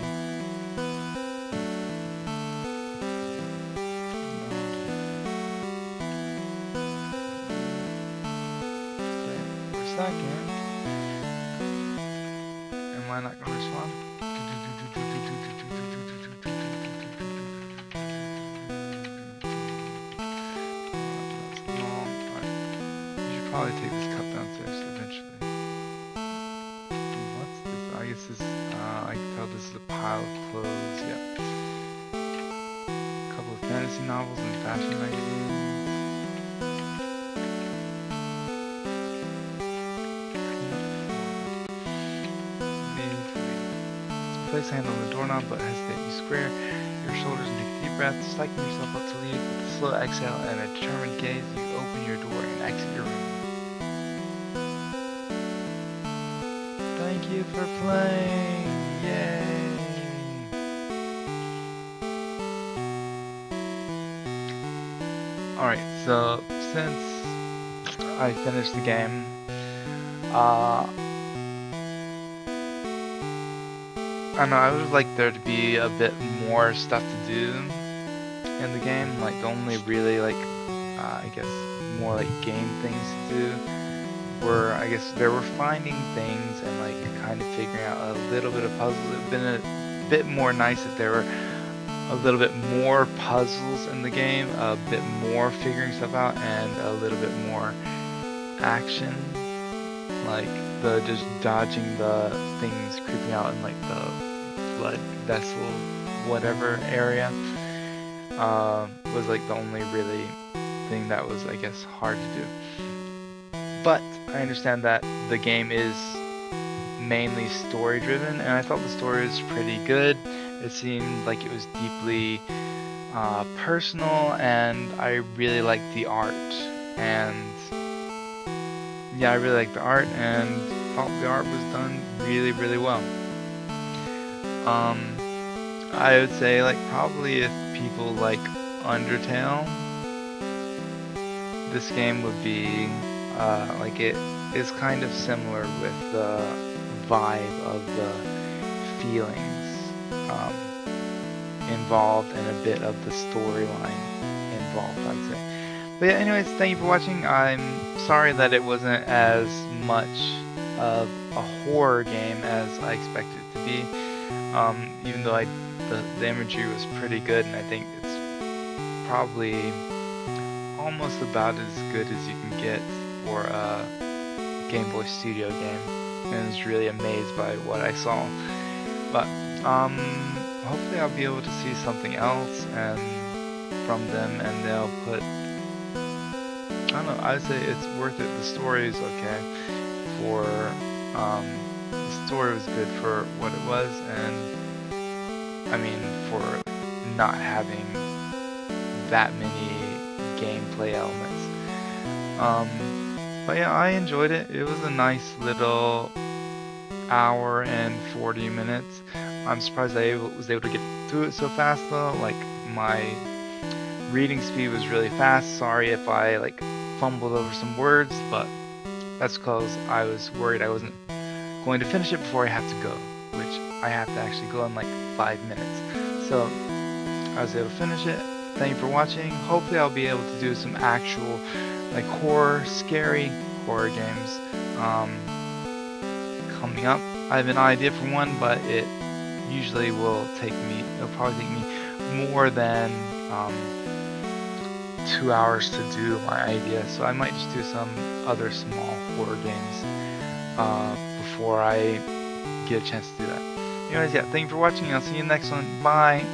Second. Am I not going to respond? You should probably take this cup downstairs eventually. What's this? I guess this, I can tell this is a pile of clothes, yep. A couple of fantasy novels and fashion magazines. Place a hand on the doorknob, but hesitate. You square your shoulders and take a deep breath, psyching yourself up to leave. With a slow exhale and a determined gaze, you open your door and exit your room. Thank you for playing! Yay! Alright, so since I finished the game, I don't know, I would like there to be a bit more stuff to do in the game, like only really like, I guess more like game things to do, where I guess they were finding things and like kind of figuring out a little bit of puzzles. It would have been a bit more nice if there were a little bit more puzzles in the game, a bit more figuring stuff out, and a little bit more action, like the just dodging the things creeping out in like the blood vessel whatever area, was like the only really thing that was, I guess, hard to do. But I understand that the game is mainly story driven, and I thought the story was pretty good. It seemed like it was deeply personal, and I really liked the art. And yeah, I really liked the art, and thought the art was done really, really well. I would say, like, probably if people like Undertale, this game would be like, it is kind of similar with the vibe of the feelings involved, and a bit of the storyline involved, I'd say. But yeah, anyways, thank you for watching. I'm sorry that it wasn't as much of a horror game as I expected it to be. Even though the imagery was pretty good, and I think it's probably almost about as good as you can get for a Game Boy Studio game, and I was really amazed by what I saw. But hopefully I'll be able to see something else and from them, and they'll put, I don't know, I'd say it's worth it. The story is okay for the story was good for what it was, and I mean, for not having that many gameplay elements. But yeah, I enjoyed it. It was a nice little hour and 40 minutes. I'm surprised I was able to get through it so fast though. Like, my reading speed was really fast. Sorry if I like fumbled over some words, but that's because I was worried I wasn't going to finish it before I have to go, which I have to actually go in like 5 minutes. So I was able to finish it. Thank you for watching. Hopefully I'll be able to do some actual like scary horror games coming up. I have an idea for one, but it usually will it'll probably take me more than 2 hours to do my idea, so I might just do some other small horror games before I get a chance to do that. Anyways, yeah, thank you for watching, and I'll see you in the next one. Bye!